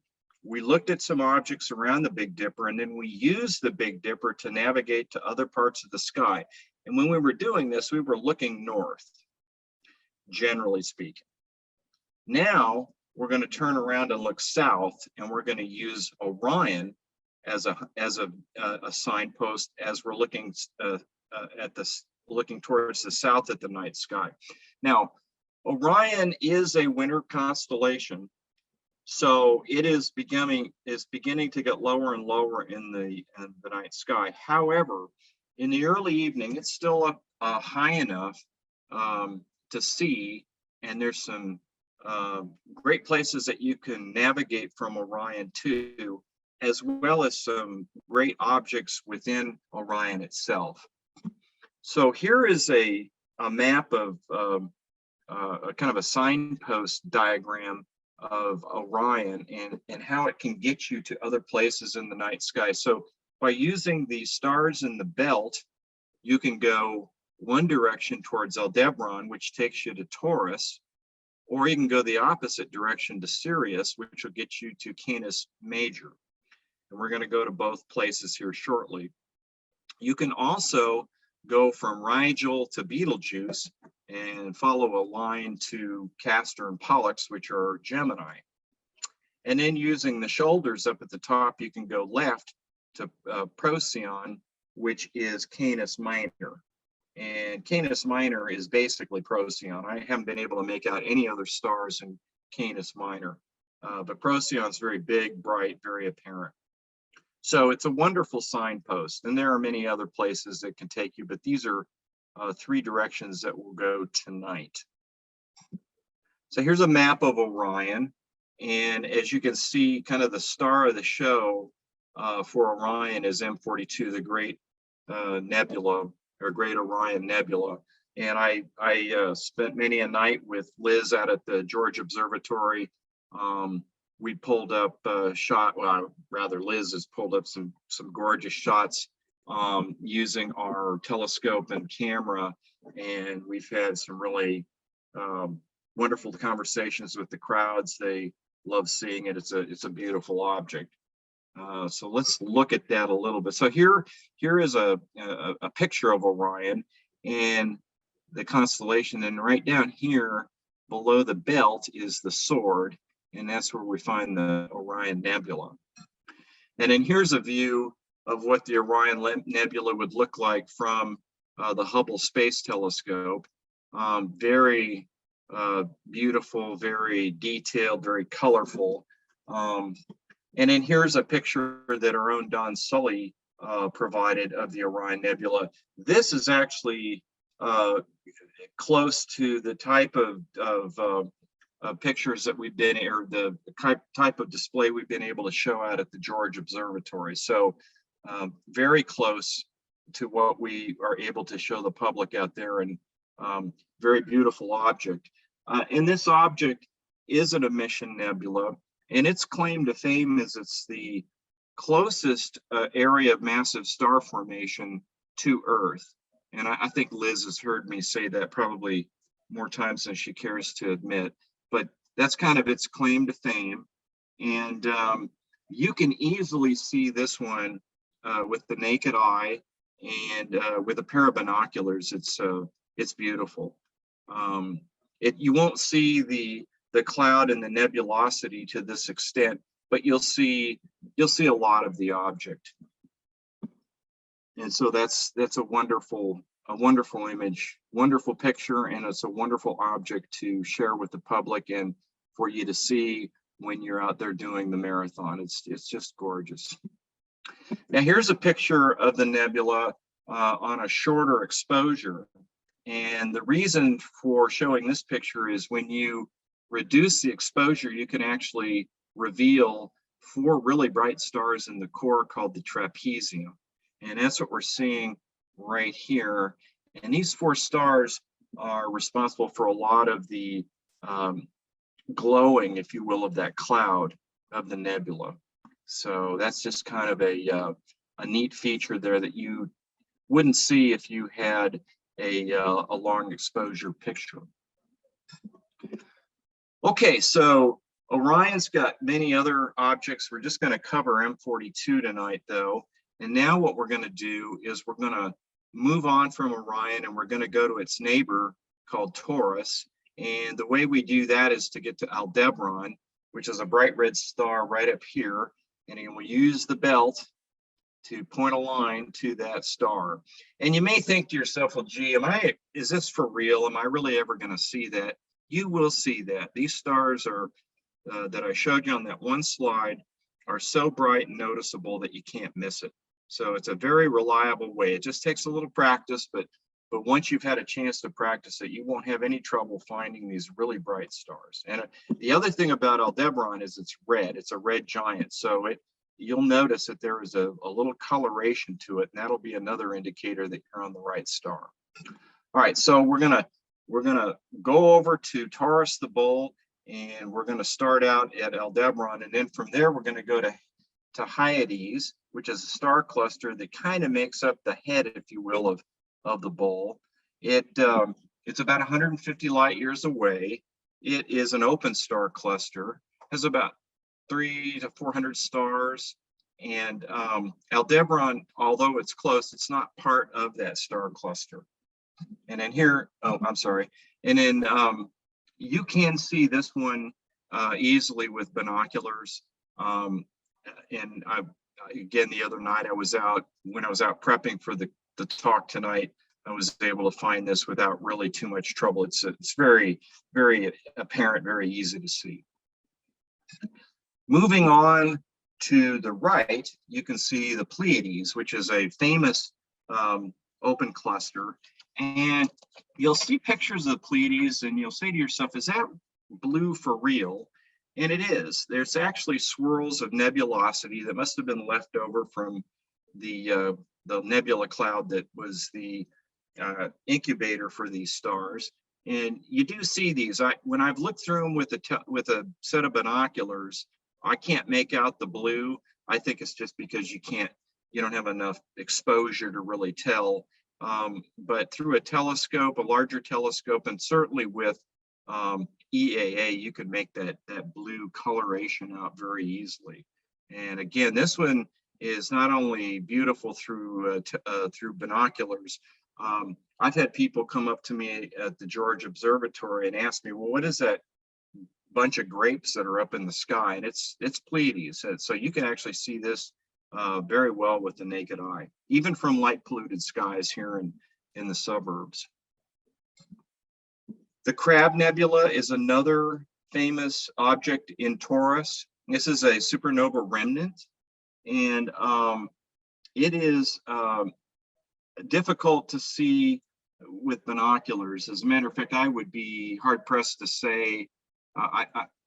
We looked at some objects around the Big Dipper, and then we used the Big Dipper to navigate to other parts of the sky. And when we were doing this, we were looking north, generally speaking. Now we're going to turn around and look south, and we're going to use Orion as a signpost as we're looking looking towards the south at the night sky. Now, Orion is a winter constellation, so it is beginning to get lower and lower in the night sky. However, in the early evening, it's still up high enough to see, and there's some great places that you can navigate from Orion to, as well as some great objects within Orion itself. So here is a map of kind of a signpost diagram of Orion and how it can get you to other places in the night sky. So by using the stars in the belt, you can go one direction towards Aldebaran, which takes you to Taurus, or you can go the opposite direction to Sirius, which will get you to Canis Major. And we're going to go to both places here shortly. You can also go from Rigel to Betelgeuse and follow a line to Castor and Pollux, which are Gemini. And then using the shoulders up at the top, you can go left to Procyon, which is Canis Minor. And Canis Minor is basically Procyon. I haven't been able to make out any other stars in Canis Minor, but Procyon's very big, bright, very apparent. So it's a wonderful signpost, and there are many other places that can take you, but these are three directions that we'll go tonight. So here's a map of Orion, and as you can see, kind of the star of the show for Orion is M42, the Great Nebula, or Great Orion Nebula. And I spent many a night with Liz out at the George Observatory. We pulled up rather Liz has pulled up some gorgeous shots using our telescope and camera, and we've had some really wonderful conversations with the crowds. They love seeing it. It's a beautiful object. So let's look at that a little bit. So here is a picture of Orion and the constellation, and right down here below the belt is the sword, and that's where we find the Orion Nebula. And then here's a view of what the Orion Nebula would look like from the Hubble Space Telescope. Very beautiful, very detailed, very colorful. And then here's a picture that our own Don Sully provided of the Orion Nebula. This is actually close to the type of pictures that we've been, or the type of display we've been able to show out at the George Observatory. So very close to what we are able to show the public out there, and very beautiful object. And this object is an emission nebula, and its claim to fame is it's the closest area of massive star formation to Earth. And I think Liz has heard me say that probably more times than she cares to admit, but that's kind of its claim to fame. And you can easily see this one with the naked eye, and with a pair of binoculars, it's beautiful. You won't see the cloud and the nebulosity to this extent, but you'll see a lot of the object. And so that's a wonderful image, wonderful picture, and it's a wonderful object to share with the public and for you to see when you're out there doing the marathon. It's just gorgeous. Now here's a picture of the nebula on a shorter exposure. And the reason for showing this picture is when you reduce the exposure, you can actually reveal 4 really bright stars in the core called the trapezium. And that's what we're seeing right here. And these 4 stars are responsible for a lot of the glowing, if you will, of that cloud of the nebula. So that's just kind of a neat feature there that you wouldn't see if you had a long exposure picture. Okay, so Orion's got many other objects. We're just going to cover M42 tonight, though. And now what we're going to do is we're going to move on from Orion, and we're going to go to its neighbor called Taurus. And the way we do that is to get to Aldebaran, which is a bright red star right up here. And then we use the belt to point a line to that star. And you may think to yourself, well, gee, is this for real? Am I really ever going to see that? You will see that. These stars are that I showed you on that one slide are so bright and noticeable that you can't miss it. So it's a very reliable way. It just takes a little practice, but once you've had a chance to practice it, you won't have any trouble finding these really bright stars. And the other thing about Aldebaran is it's red. It's a red giant. So you'll notice that there is a little coloration to it, and that'll be another indicator that you're on the right star. All right, so we're gonna go over to Taurus the Bull, and we're gonna start out at Aldebaran, and then from there we're gonna go to Hyades, which is a star cluster that kind of makes up the head, if you will, of the Bull. It's about 150 light years away. It is an open star cluster, has about 300 to 400 stars. And Aldebaran, although it's close, it's not part of that star cluster. And then here, oh, I'm sorry. And then you can see this one easily with binoculars. And again, the other night when I was out prepping for the talk tonight, I was able to find this without really too much trouble. It's very, very apparent, very easy to see. Moving on to the right, you can see the Pleiades, which is a famous open cluster. And you'll see pictures of the Pleiades and you'll say to yourself, is that blue for real? And it is. There's actually swirls of nebulosity that must have been left over from the nebula cloud that was the incubator for these stars. And you do see these. When I've looked through them with a set of binoculars, I can't make out the blue. I think it's just because you don't have enough exposure to really tell. But through a telescope, a larger telescope, and certainly with EAA, you could make that blue coloration out very easily. And again, this one is not only beautiful through binoculars. I've had people come up to me at the George Observatory and ask me, well, what is that bunch of grapes that are up in the sky? And it's Pleiades. So you can actually see this very well with the naked eye, even from light polluted skies here in the suburbs. The Crab Nebula is another famous object in Taurus. This is a supernova remnant, and it is difficult to see with binoculars. As a matter of fact, I would be hard pressed to say,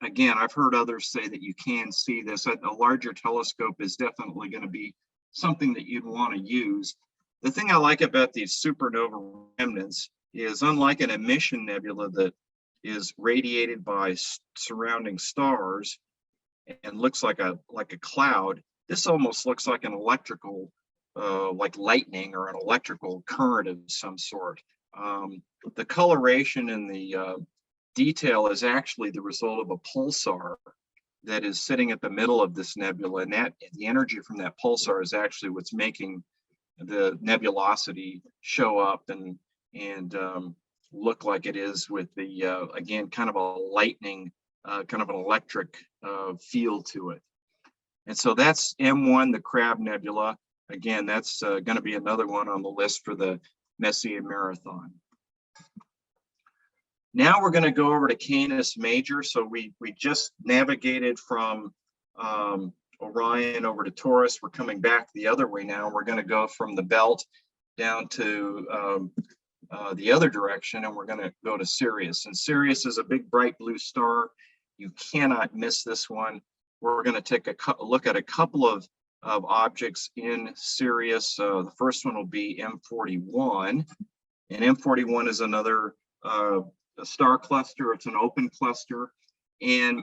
again, I've heard others say that you can see this. A larger telescope is definitely going to be something that you'd want to use. The thing I like about these supernova remnants is, unlike an emission nebula that is radiated by surrounding stars and looks like a cloud, this almost looks like an electrical like lightning or an electrical current of some sort. The coloration and the detail is actually the result of a pulsar that is sitting at the middle of this nebula, and that the energy from that pulsar is actually what's making the nebulosity show up and look like it is, with the again kind of a lightning, kind of an electric feel to it. And so that's M1, the Crab Nebula. Again, that's going to be another one on the list for the Messier Marathon. Now we're going to go over to Canis Major. So we just navigated from Orion over to Taurus. We're coming back the other way now. We're going to go from the belt down to the other direction, and we're going to go to Sirius. And Sirius is a big bright blue star. You cannot miss this one. We're going to take a look at a couple of objects in Sirius. The first one will be M41, and M41 is another a star cluster. It's an open cluster, and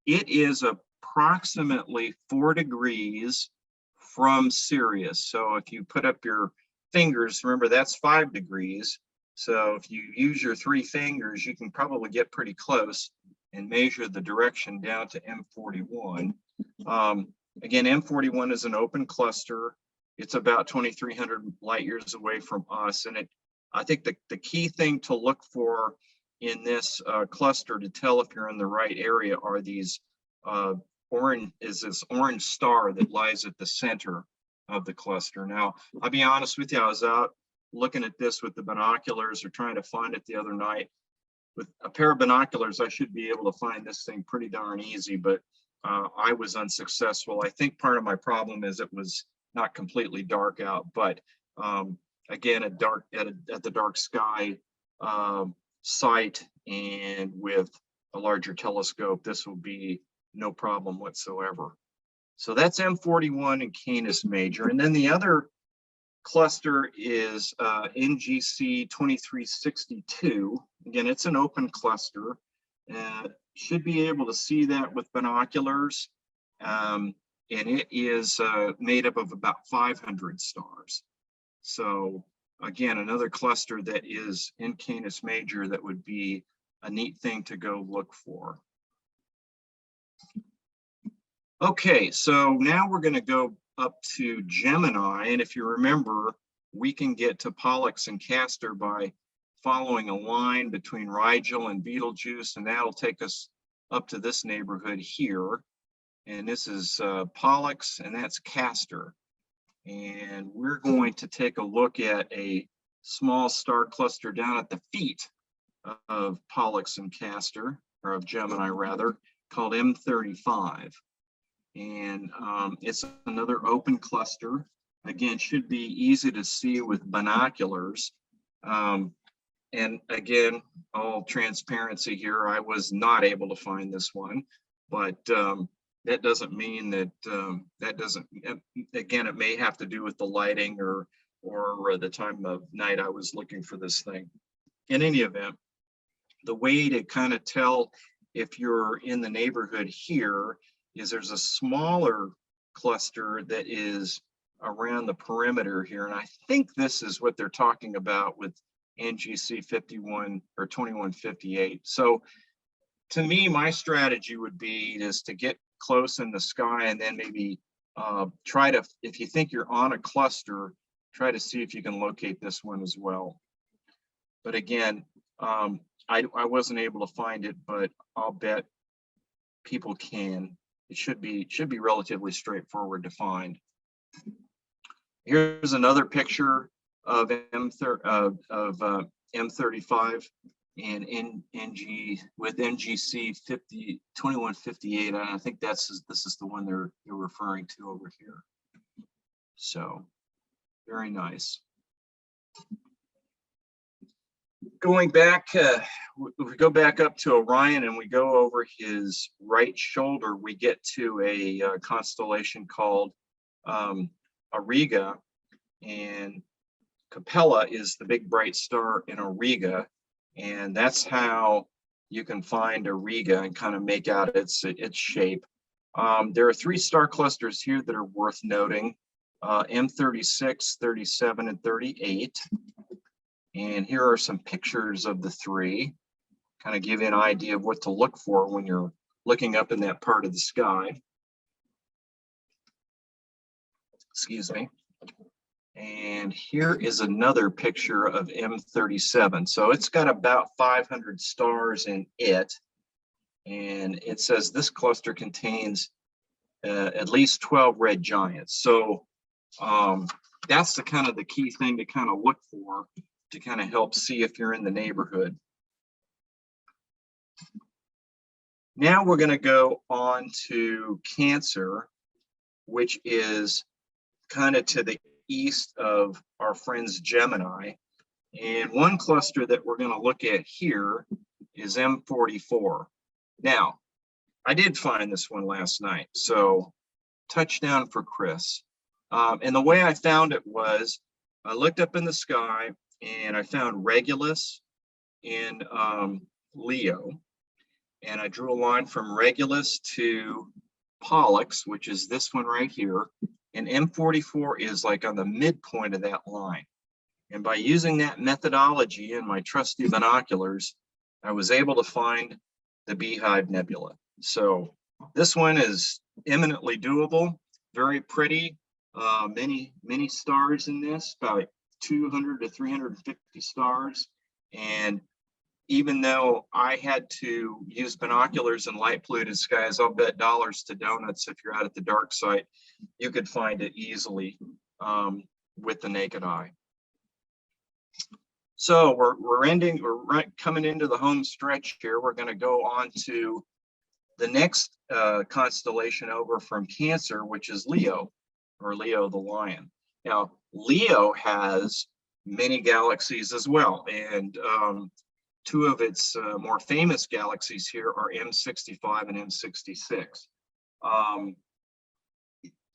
it is approximately 4 degrees from Sirius. So if you put up your fingers, remember that's 5 degrees. So if you use your 3 fingers, you can probably get pretty close and measure the direction down to M41. Again, M41 is an open cluster. It's about 2,300 light years away from us. And I think the key thing to look for in this cluster to tell if you're in the right area are these this orange star that lies at the center of the cluster. Now, I'll be honest with you, I was out looking at this with the binoculars or trying to find it the other night. With a pair of binoculars, I should be able to find this thing pretty darn easy, but I was unsuccessful. I think part of my problem is it was not completely dark out, but again, at the dark sky sight and with a larger telescope, this will be no problem whatsoever. So that's M41 and Canis Major. And then the other cluster is NGC 2362. Again, it's an open cluster. Should be able to see that with binoculars. And it is made up of about 500 stars. So again, another cluster that is in Canis Major that would be a neat thing to go look for. Okay, so now we're going to go up to Gemini, and if you remember, we can get to Pollux and Castor by following a line between Rigel and Betelgeuse, and that'll take us up to this neighborhood here. And this is Pollux, and that's Castor. And we're going to take a look at a small star cluster down at the feet of Pollux and Castor, or of Gemini rather, called M35. And it's another open cluster. Again, should be easy to see with binoculars. And again, all transparency here, I was not able to find this one, but that doesn't mean that again, it may have to do with the lighting or the time of night I was looking for this thing. In any event, the way to kind of tell if you're in the neighborhood here is there's a smaller cluster that is around the perimeter here. And I think this is what they're talking about with NGC 51 or 2158. So to me, my strategy would be is to get close in the sky and then maybe try to, if you think you're on a cluster, try to see if you can locate this one as well. But again, I wasn't able to find it, but I'll bet people can. It should be relatively straightforward to find. Here's another picture of M35 and NG with NGC 2158. And I think this is the one they're referring to over here. So very nice. Going back, we go back up to Orion and we go over his right shoulder, we get to a constellation called Auriga, and Capella is the big bright star in Auriga, and that's how you can find Auriga and kind of make out its shape. There are 3 star clusters here that are worth noting. M36, 37, and 38. And here are some pictures of the three, kind of give you an idea of what to look for when you're looking up in that part of the sky. Excuse me. And here is another picture of M37. So it's got about 500 stars in it. And it says this cluster contains at least 12 red giants. So that's the kind of the key thing to kind of look for to kind of help see if you're in the neighborhood. Now we're going to go on to Cancer, which is kind of to the east of our friends Gemini. And one cluster that we're going to look at here is M44. Now, I did find this one last night, so touchdown for Chris. And the way I found it was, I looked up in the sky and I found Regulus in Leo. And I drew a line from Regulus to Pollux, which is this one right here. And M44 is like on the midpoint of that line. And by using that methodology in my trusty binoculars, I was able to find the Beehive Nebula. So this one is eminently doable, very pretty, many stars in this, about 200 to 350 stars. And even though I had to use binoculars in light polluted skies, I'll bet dollars to donuts if you're out at the dark site, you could find it easily with the naked eye. So we're coming into the home stretch here. We're going to go on to the next constellation over from Cancer, which is Leo, or Leo the Lion. Now, Leo has many galaxies as well, and two of its more famous galaxies here are M65 and M66.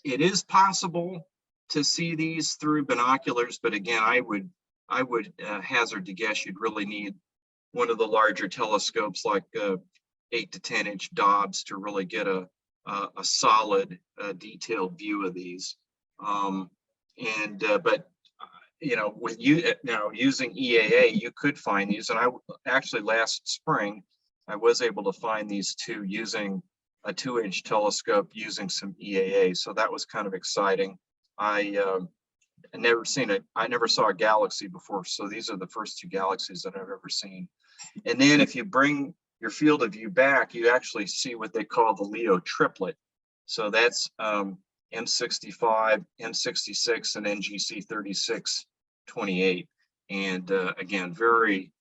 It is possible to see these through binoculars, but again, I would hazard to guess you'd really need one of the larger telescopes like 8 to 10 inch Dobbs to really get a solid detailed view of these. But you know, with you now using EAA, you could find these. And I actually last spring, I was able to find these two using a 2-inch telescope using some EAA. So that was kind of exciting. I never saw a galaxy before. So these are the first two galaxies that I've ever seen. And then if you bring your field of view back, you actually see what they call the Leo triplet. So that's M65, M66, and NGC 3628. And again, very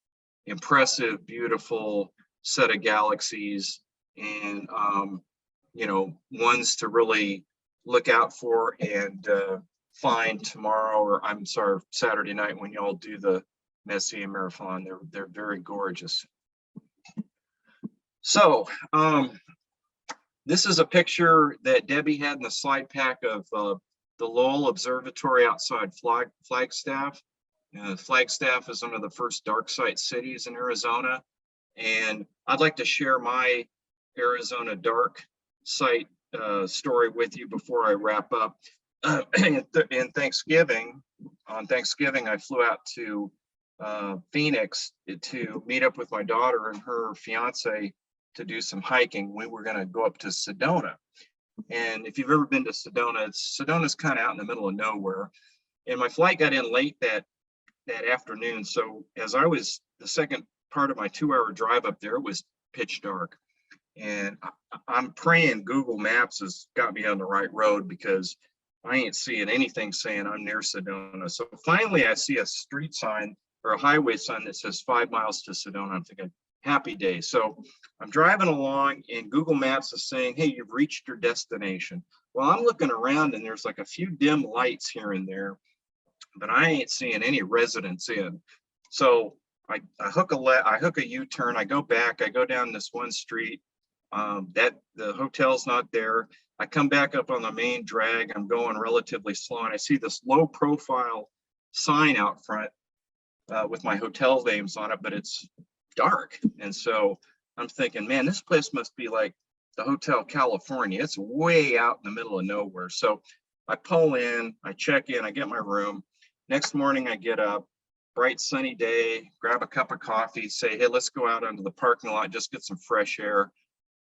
impressive, beautiful set of galaxies, and you know, ones to really look out for and find tomorrow, or I'm sorry, Saturday night when y'all do the Messier Marathon. They're very gorgeous. So this is a picture that Debbie had in the slide pack of the Lowell Observatory outside Flagstaff. Flagstaff is one of the first dark site cities in Arizona. And I'd like to share my Arizona dark site story with you before I wrap up. On Thanksgiving, I flew out to Phoenix to meet up with my daughter and her fiance to do some hiking. We were going to go up to Sedona. And if you've ever been to Sedona, Sedona's kind of out in the middle of nowhere. And my flight got in late that afternoon. So as I was, the second part of my 2-hour drive up there, it was pitch dark. And I'm praying Google Maps has got me on the right road, because I ain't seeing anything saying I'm near Sedona. So finally I see a street sign or a highway sign that says 5 miles to Sedona. I'm thinking, happy day. So I'm driving along and Google Maps is saying, hey, you've reached your destination. Well, I'm looking around and there's like a few dim lights here and there, but I ain't seeing any residents in. So I hook a U-turn, I go back, I go down this one street, that the hotel's not there. I come back up on the main drag, I'm going relatively slow, and I see this low profile sign out front with my hotel names on it, but it's dark. And so I'm thinking, man, this place must be like the Hotel California. It's way out in the middle of nowhere. So I pull in, I check in, I get my room. Next morning, I get up, bright sunny day, grab a cup of coffee, say, hey, let's go out onto the parking lot, just get some fresh air.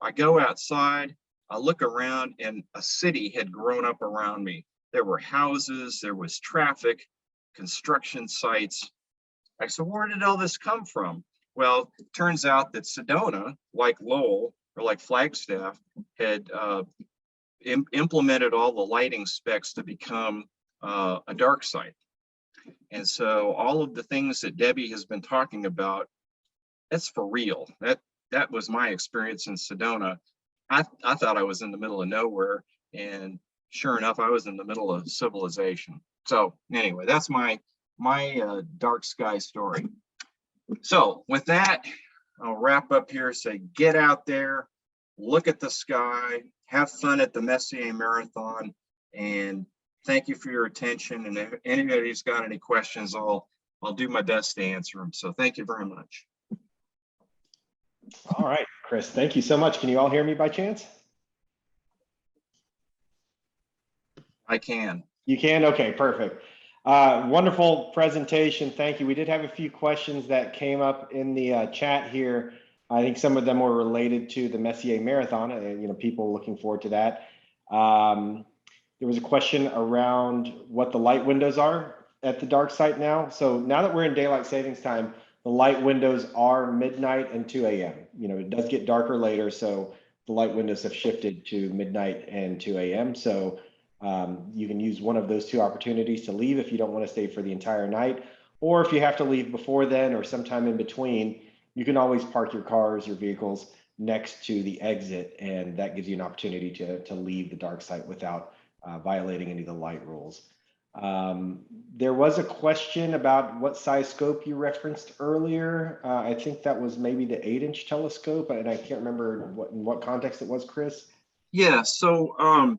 I go outside, I look around, and a city had grown up around me. There were houses, there was traffic, construction sites. I said, where did all this come from? Well, it turns out that Sedona, like Lowell or like Flagstaff, had implemented all the lighting specs to become a dark site. And so all of the things that Debbie has been talking about, that's for real. That was my experience in Sedona. I thought I was in the middle of nowhere, and sure enough, I was in the middle of civilization. So anyway, that's my dark sky story. So with that, I'll wrap up here. Say, get out there, look at the sky, have fun at the Messier Marathon, and thank you for your attention. And if anybody's got any questions, I'll do my best to answer them. So thank you very much. All right, Chris, thank you so much. Can you all hear me by chance? I can. You can? Okay, perfect. Wonderful presentation. Thank you. We did have a few questions that came up in the chat here. I think some of them were related to the Messier Marathon, and people looking forward to that. There was a question around what the light windows are at the dark site now. So now that we're in daylight savings time, the light windows are midnight and 2 a.m. It does get darker later, so the light windows have shifted to midnight and 2 a.m. So you can use one of those two opportunities to leave if you don't want to stay for the entire night, or if you have to leave before then or sometime in between, you can always park your cars, your vehicles next to the exit, and that gives you an opportunity to leave the dark site without violating any of the light rules. There was a question about what size scope you referenced earlier. I think that was maybe the 8-inch telescope, and I can't remember in what context it was, Chris. Yeah, so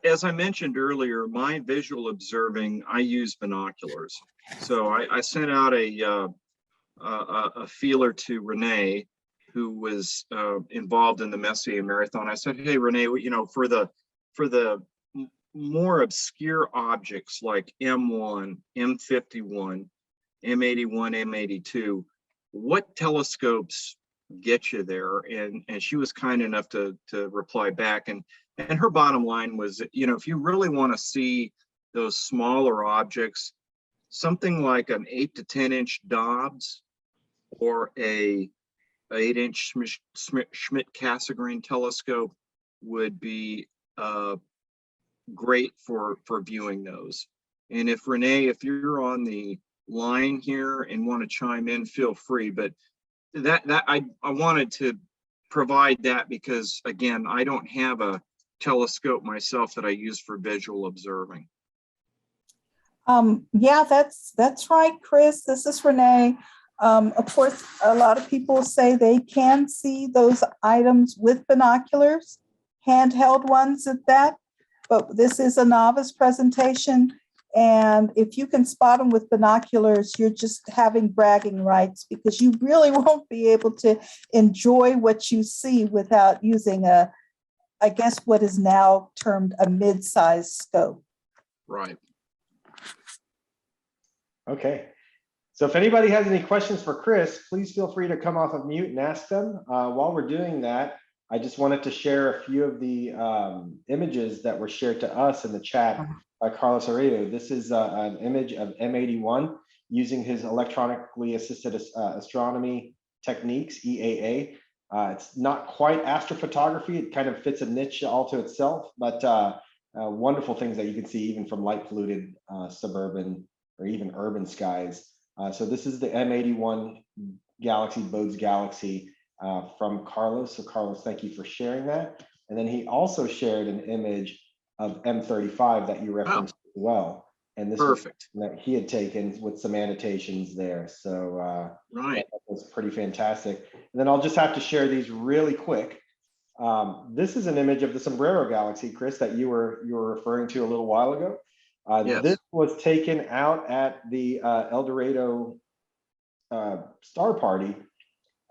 as I mentioned earlier, my visual observing, I use binoculars. So I sent out a feeler to Renee, who was involved in the Messier Marathon. I said, hey, Renee, for the more obscure objects like M1, M51, M81, M82, what telescopes get you there? And she was kind enough to reply back. And her bottom line was, if you really want to see those smaller objects, something like an 8 to 10-inch Dobbs or a 8-inch Schmidt-Cassegrain telescope would be great for viewing those. And if Renee, if you're on the line here and want to chime in, feel free. But that I wanted to provide that because, again, I don't have a telescope myself that I use for visual observing. Yeah, that's right, Chris. This is Renee. Of course, a lot of people say they can see those items with binoculars, handheld ones at that, but this is a novice presentation. And if you can spot them with binoculars, you're just having bragging rights, because you really won't be able to enjoy what you see without using I guess what is now termed a mid-size scope. Right. Okay. So if anybody has any questions for Chris, please feel free to come off of mute and ask them. While we're doing that, I just wanted to share a few of the images that were shared to us in the chat by Carlos Aredo. This is an image of M81 using his electronically assisted astronomy techniques, EAA. It's not quite astrophotography. It kind of fits a niche all to itself, but wonderful things that you can see even from light polluted suburban or even urban skies. So this is the M81 Galaxy, Bode's Galaxy from Carlos. So Carlos, thank you for sharing that. And then he also shared an image of M35 that you referenced as well. And this perfect was that he had taken with some annotations there. So right, that was pretty fantastic. And then I'll just have to share these really quick. This is an image of the Sombrero Galaxy, Chris, that you were referring to a little while ago. yes. This was taken out at the El Dorado Star Party.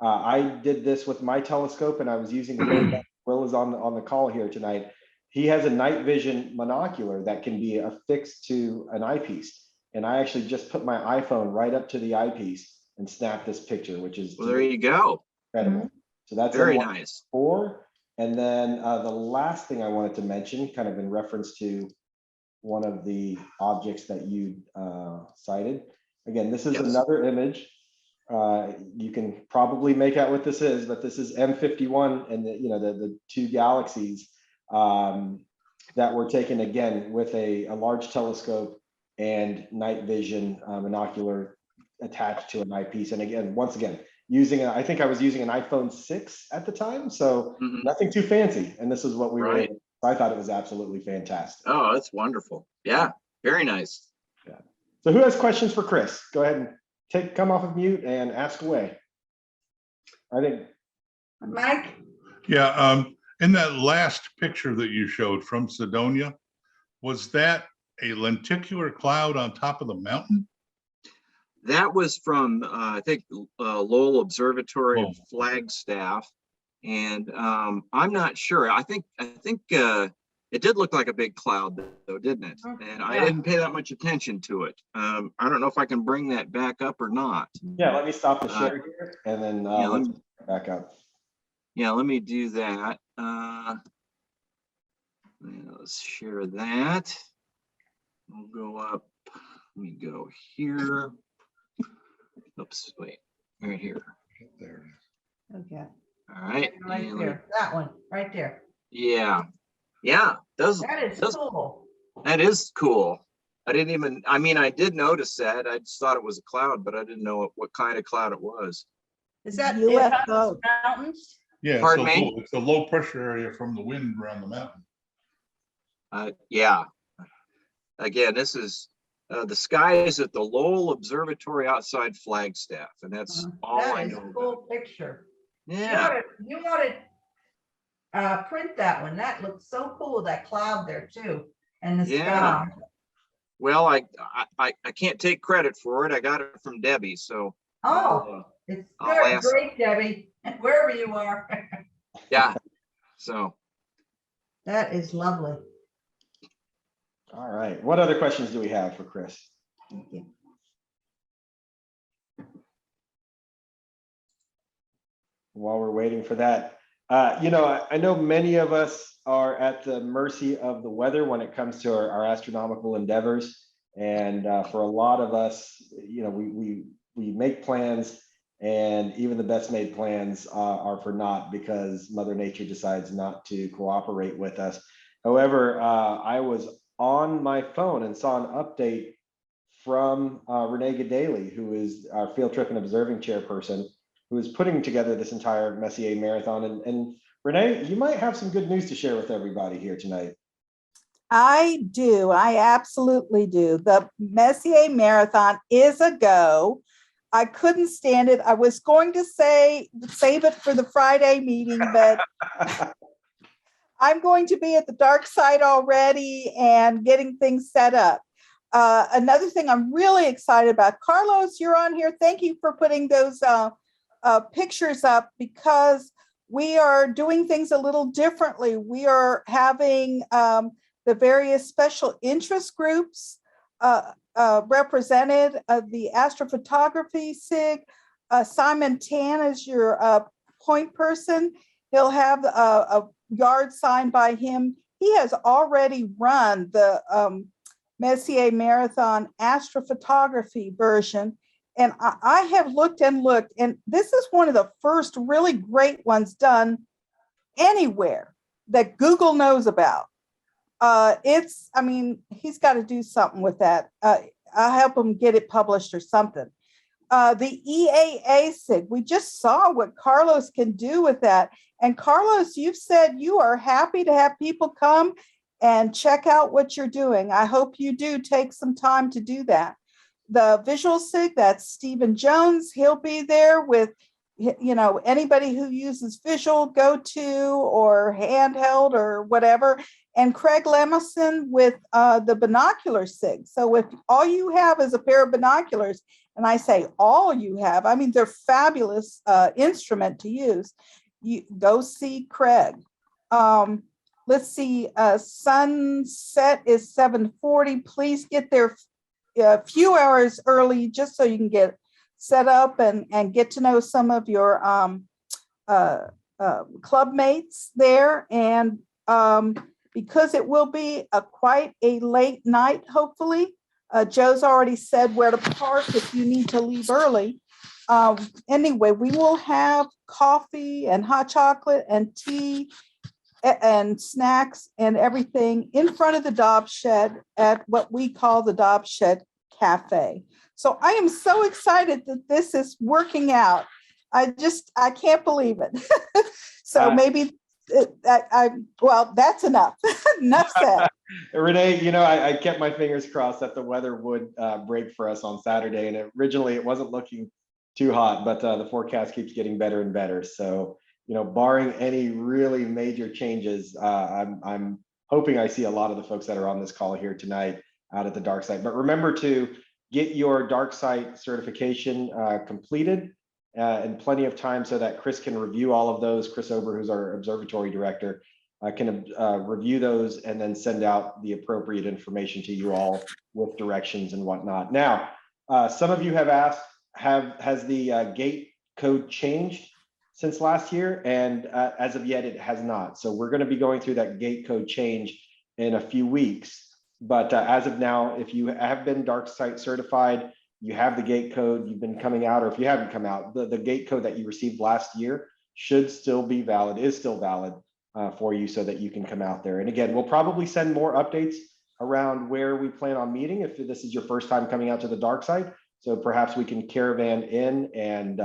I did this with my telescope, and I was using the Will is on the call here tonight, he has a night vision monocular that can be affixed to an eyepiece. And I actually just put my iPhone right up to the eyepiece and snapped this picture, which is Well, there you go. incredible. So that's Very nice. M1 And then the last thing I wanted to mention, kind of in reference to one of the objects that you cited. Again, this is another image. You can probably make out what this is, but this is M51 and the two galaxies that were taken again with a large telescope and night vision monocular attached to an eyepiece. And again, once again, I think I was using an iPhone 6 at the time, so nothing too fancy. And this is what we were able. I thought it was absolutely fantastic. Oh, that's wonderful. Yeah, very nice. Yeah. So who has questions for Chris? Go ahead and come off of mute and ask away. I think. Mike? Yeah, in that last picture that you showed from Cydonia, was that a lenticular cloud on top of the mountain? That was from, I think, Lowell Observatory of Flagstaff. And I'm not sure. I think it did look like a big cloud, though, didn't it? And I didn't pay that much attention to it. I don't know if I can bring that back up or not. Yeah, let me stop the share here, and then let's back up. Yeah, let me do that. Let's share that. We'll go up. Let me go here. Oops, wait, right here. There it is. Okay. All right. Right there. That one, right there. Yeah. Yeah. That is cool. That is cool. I did notice that. I just thought it was a cloud, but I didn't know what kind of cloud it was. Is that UFO. mountains? Yeah, Pardon me? It's a low pressure area from the wind around the mountain. Yeah. Again, this is the sky is at the Lowell Observatory outside Flagstaff, and that's all I know. That is a cool picture. Yeah. You ought to print that one. That looks so cool, that cloud there too. And the sky. Well, I can't take credit for it. I got it from Debbie, so. It's great, Debbie, wherever you are. Yeah. So. That is lovely. All right. What other questions do we have for Chris? Thank you. While we're waiting for that, I know many of us are at the mercy of the weather when it comes to our astronomical endeavors. And for a lot of us, we make plans, and even the best made plans are for naught because Mother Nature decides not to cooperate with us. However, I was on my phone and saw an update from Renee Gaddaly, who is our field trip and observing chairperson, who is putting together this entire Messier Marathon. And Renee, you might have some good news to share with everybody here tonight. I do. I absolutely do. The Messier Marathon is a go. I couldn't stand it. I was going to say save it for the Friday meeting, but I'm going to be at the dark side already and getting things set up. Another thing I'm really excited about, Carlos, you're on here. Thank you for putting those pictures up, because we are doing things a little differently. We are having the various special interest groups represented, the astrophotography SIG. Simon Tan is your point person. He'll have a yard signed by him. He has already run the Messier Marathon astrophotography version. And I have looked, and this is one of the first really great ones done anywhere that Google knows about. He's got to do something with that. I'll help him get it published or something. The EAA SIG, we just saw what Carlos can do with that. And Carlos, you've said you are happy to have people come and check out what you're doing. I hope you do take some time to do that. The visual SIG, that's Stephen Jones. He'll be there with, anybody who uses visual go-to or handheld or whatever. And Craig Lemison with the binocular SIG. So if all you have is a pair of binoculars, and I say all you have, they're fabulous instrument to use. You go see Craig. let's see, sunset is 7:40. Please get there a few hours early just so you can get set up and get to know some of your club mates there. And because it will be quite a late night, hopefully. Joe's already said where to park if you need to leave early. Anyway, we will have coffee and hot chocolate and tea and snacks and everything in front of the Dobbs Shed at what we call the Dobbs Shed Cafe. So I am so excited that this is working out. I can't believe it. So maybe well, that's enough. Enough said. Renee, I kept my fingers crossed that the weather would break for us on Saturday, and originally it wasn't looking too hot, but the forecast keeps getting better and better. So, barring any really major changes, I'm hoping I see a lot of the folks that are on this call here tonight out at the dark site. But remember to get your dark site certification completed in plenty of time so that Chris can review all of those. Chris Ober, who's our observatory director, can review those and then send out the appropriate information to you all with directions and whatnot. Now, some of you have asked, has the gate code changed since last year? And as of yet, it has not. So we're going to be going through that gate code change in a few weeks. But as of now, if you have been dark site certified, you have the gate code, you've been coming out, or if you haven't come out, the gate code that you received last year should still be valid, is still valid for you so that you can come out there. And again, we'll probably send more updates around where we plan on meeting if this is your first time coming out to the dark site. So perhaps we can caravan in and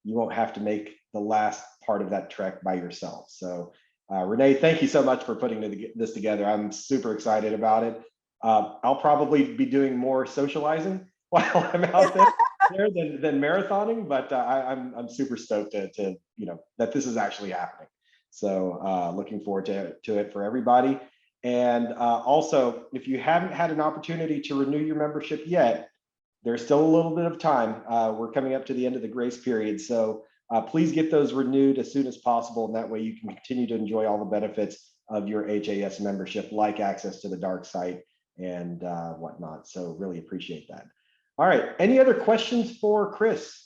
you won't have to make the last part of that trek by yourself. So Renee, thank you so much for putting this together. I'm super excited about it. I'll probably be doing more socializing while I'm out there than marathoning, but I'm super stoked to that this is actually happening. So looking forward to it for everybody. And also, if you haven't had an opportunity to renew your membership yet, there's still a little bit of time. We're coming up to the end of the grace period. So please get those renewed as soon as possible. And that way you can continue to enjoy all the benefits of your HAS membership, like access to the dark site and whatnot. So really appreciate that. All right, any other questions for Chris?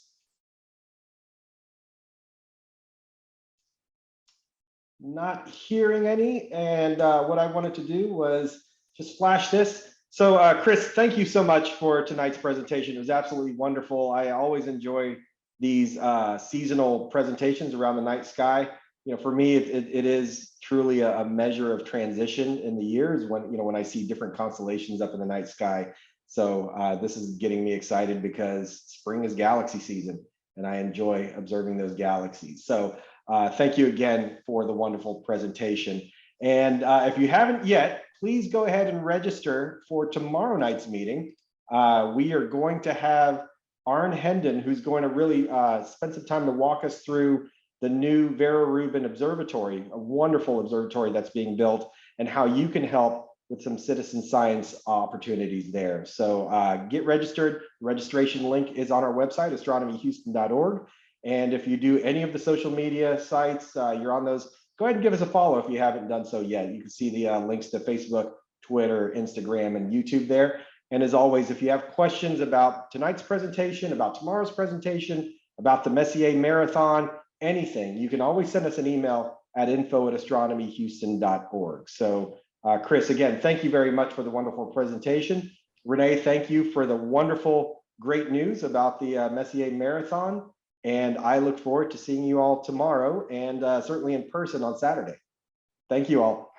Not hearing any. And what I wanted to do was just flash this. So Chris, thank you so much for tonight's presentation. It was absolutely wonderful. I always enjoy these seasonal presentations around the night sky. For me, it is truly a measure of transition in the years when I see different constellations up in the night sky. So this is getting me excited because spring is galaxy season and I enjoy observing those galaxies. So thank you again for the wonderful presentation. And if you haven't yet, please go ahead and register for tomorrow night's meeting. We are going to have Arne Hendon, who's going to really spend some time to walk us through the new Vera Rubin Observatory, a wonderful observatory that's being built, and how you can help with some citizen science opportunities there. So get registered. The registration link is on our website, astronomyhouston.org. And if you do any of the social media sites, you're on those, go ahead and give us a follow if you haven't done so yet. You can see the links to Facebook, Twitter, Instagram, and YouTube there. And as always, if you have questions about tonight's presentation, about tomorrow's presentation, about the Messier Marathon, anything, you can always send us an email at info@astronomyhouston.org. So Chris, again, thank you very much for the wonderful presentation. Renee, thank you for the wonderful, great news about the Messier Marathon. And I look forward to seeing you all tomorrow and certainly in person on Saturday. Thank you all.